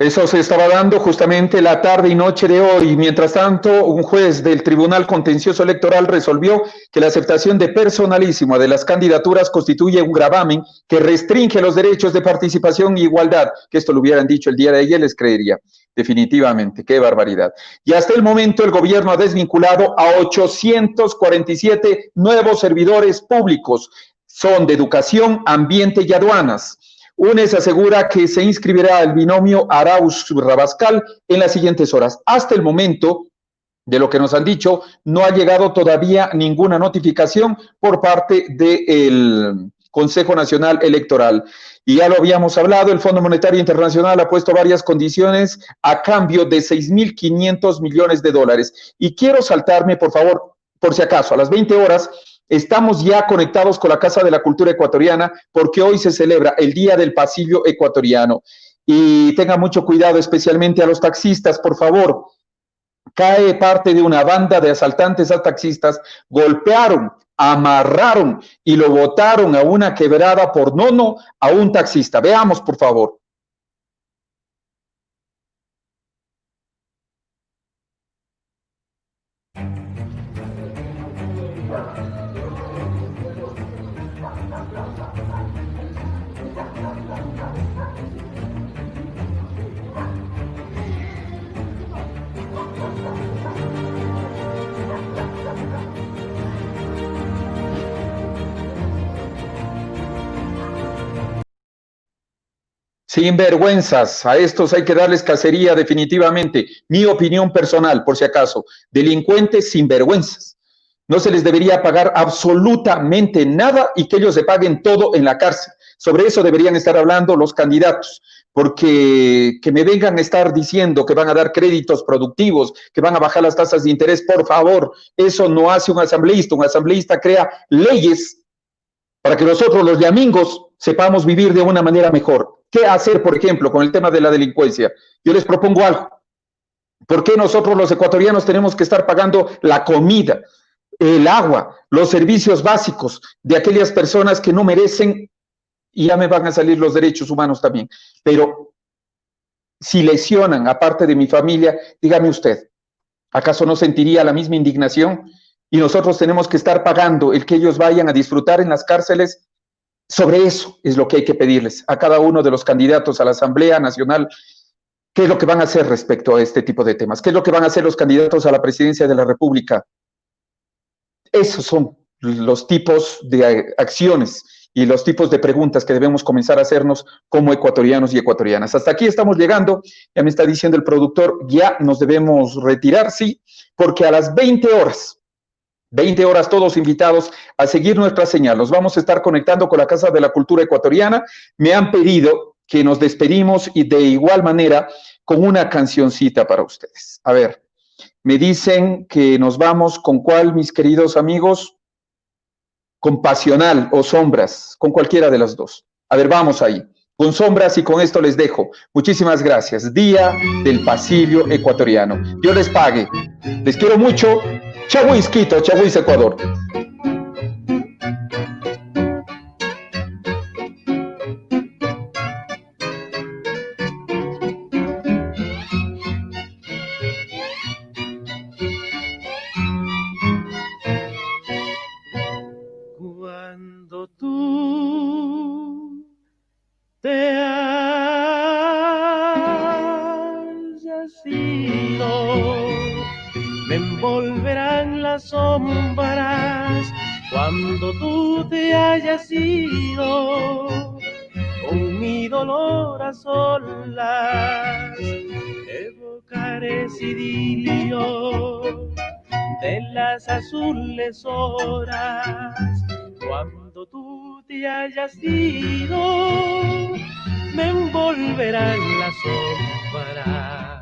Eso se estaba dando justamente la tarde y noche de hoy. Mientras tanto, un juez del Tribunal Contencioso Electoral resolvió que la aceptación de personalísimo de las candidaturas constituye un gravamen que restringe los derechos de participación e igualdad. Que esto lo hubieran dicho el día de ayer, les creería. Definitivamente, qué barbaridad. Y hasta el momento el gobierno ha desvinculado a 847 nuevos servidores públicos. Son de educación, ambiente y aduanas. UNES asegura que se inscribirá el binomio Arauz-Rabascal en las siguientes horas. Hasta el momento, de lo que nos han dicho, no ha llegado todavía ninguna notificación por parte del Consejo Nacional Electoral. Y ya lo habíamos hablado, el Fondo Monetario Internacional ha puesto varias condiciones a cambio de 6.500 millones de dólares. Y quiero saltarme, por favor, por si acaso, a las 20 horas, estamos ya conectados con la Casa de la Cultura Ecuatoriana porque hoy se celebra el Día del Pasillo Ecuatoriano. Y tengan mucho cuidado, especialmente a los taxistas, por favor. Cae parte de una banda de asaltantes a taxistas, golpearon, amarraron y lo botaron a una quebrada por nono a un taxista. Veamos, por favor. Sinvergüenzas, a estos hay que darles cacería definitivamente. Mi opinión personal, por si acaso, delincuentes sinvergüenzas. No se les debería pagar absolutamente nada y que ellos se paguen todo en la cárcel. Sobre eso deberían estar hablando los candidatos, porque que me vengan a estar diciendo que van a dar créditos productivos, que van a bajar las tasas de interés, por favor, eso no hace un asambleísta. Un asambleísta crea leyes para que nosotros los yamingos sepamos vivir de una manera mejor. ¿Qué hacer, por ejemplo, con el tema de la delincuencia? Yo les propongo algo. ¿Por qué nosotros los ecuatorianos tenemos que estar pagando la comida, el agua, los servicios básicos de aquellas personas que no merecen? Y ya me van a salir los derechos humanos también. Pero si lesionan a parte de mi familia, dígame usted, ¿acaso no sentiría la misma indignación? Y nosotros tenemos que estar pagando el que ellos vayan a disfrutar en las cárceles. Sobre eso es lo que hay que pedirles a cada uno de los candidatos a la Asamblea Nacional. ¿Qué es lo que van a hacer respecto a este tipo de temas? ¿Qué es lo que van a hacer los candidatos a la presidencia de la República? Esos son los tipos de acciones y los tipos de preguntas que debemos comenzar a hacernos como ecuatorianos y ecuatorianas. Hasta aquí estamos llegando. Ya me está diciendo el productor, ya nos debemos retirar, sí, porque a las 20 horas todos invitados a seguir nuestra señal. Nos vamos a estar conectando con la Casa de la Cultura Ecuatoriana. Me han pedido que nos despedimos y de igual manera con una cancioncita para ustedes. A ver, me dicen que nos vamos con cuál, mis queridos amigos, con Pasional o Sombras, con cualquiera de las dos. A ver, vamos ahí, con Sombras y con esto les dejo. Muchísimas gracias. Día del Pasillo Ecuatoriano. Dios les pague. Les quiero mucho. Chaguis Quito, Chaguis Ecuador. Cuando tú te hayas ido, me envolverán las sombras cuando tú te hayas ido, con mi dolor a solas evocaré ese idilio de las azules horas. Cuando tú te hayas ido, me envolverán sombras.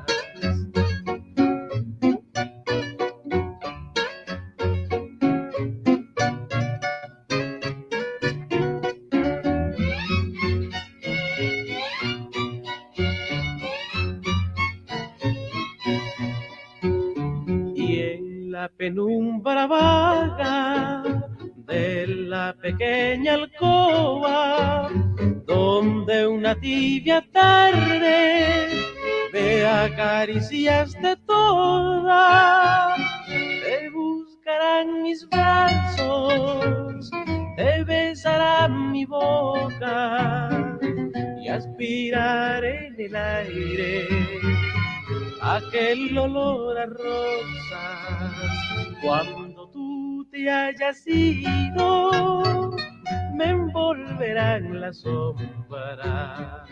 La penumbra vaga de la pequeña alcoba, donde una tibia tarde me acariciaste toda, te buscarán mis brazos, te besarán mi boca y aspiraré en el aire aquel olor a rosas. Cuando tú te hayas ido, me envolverán las sombras.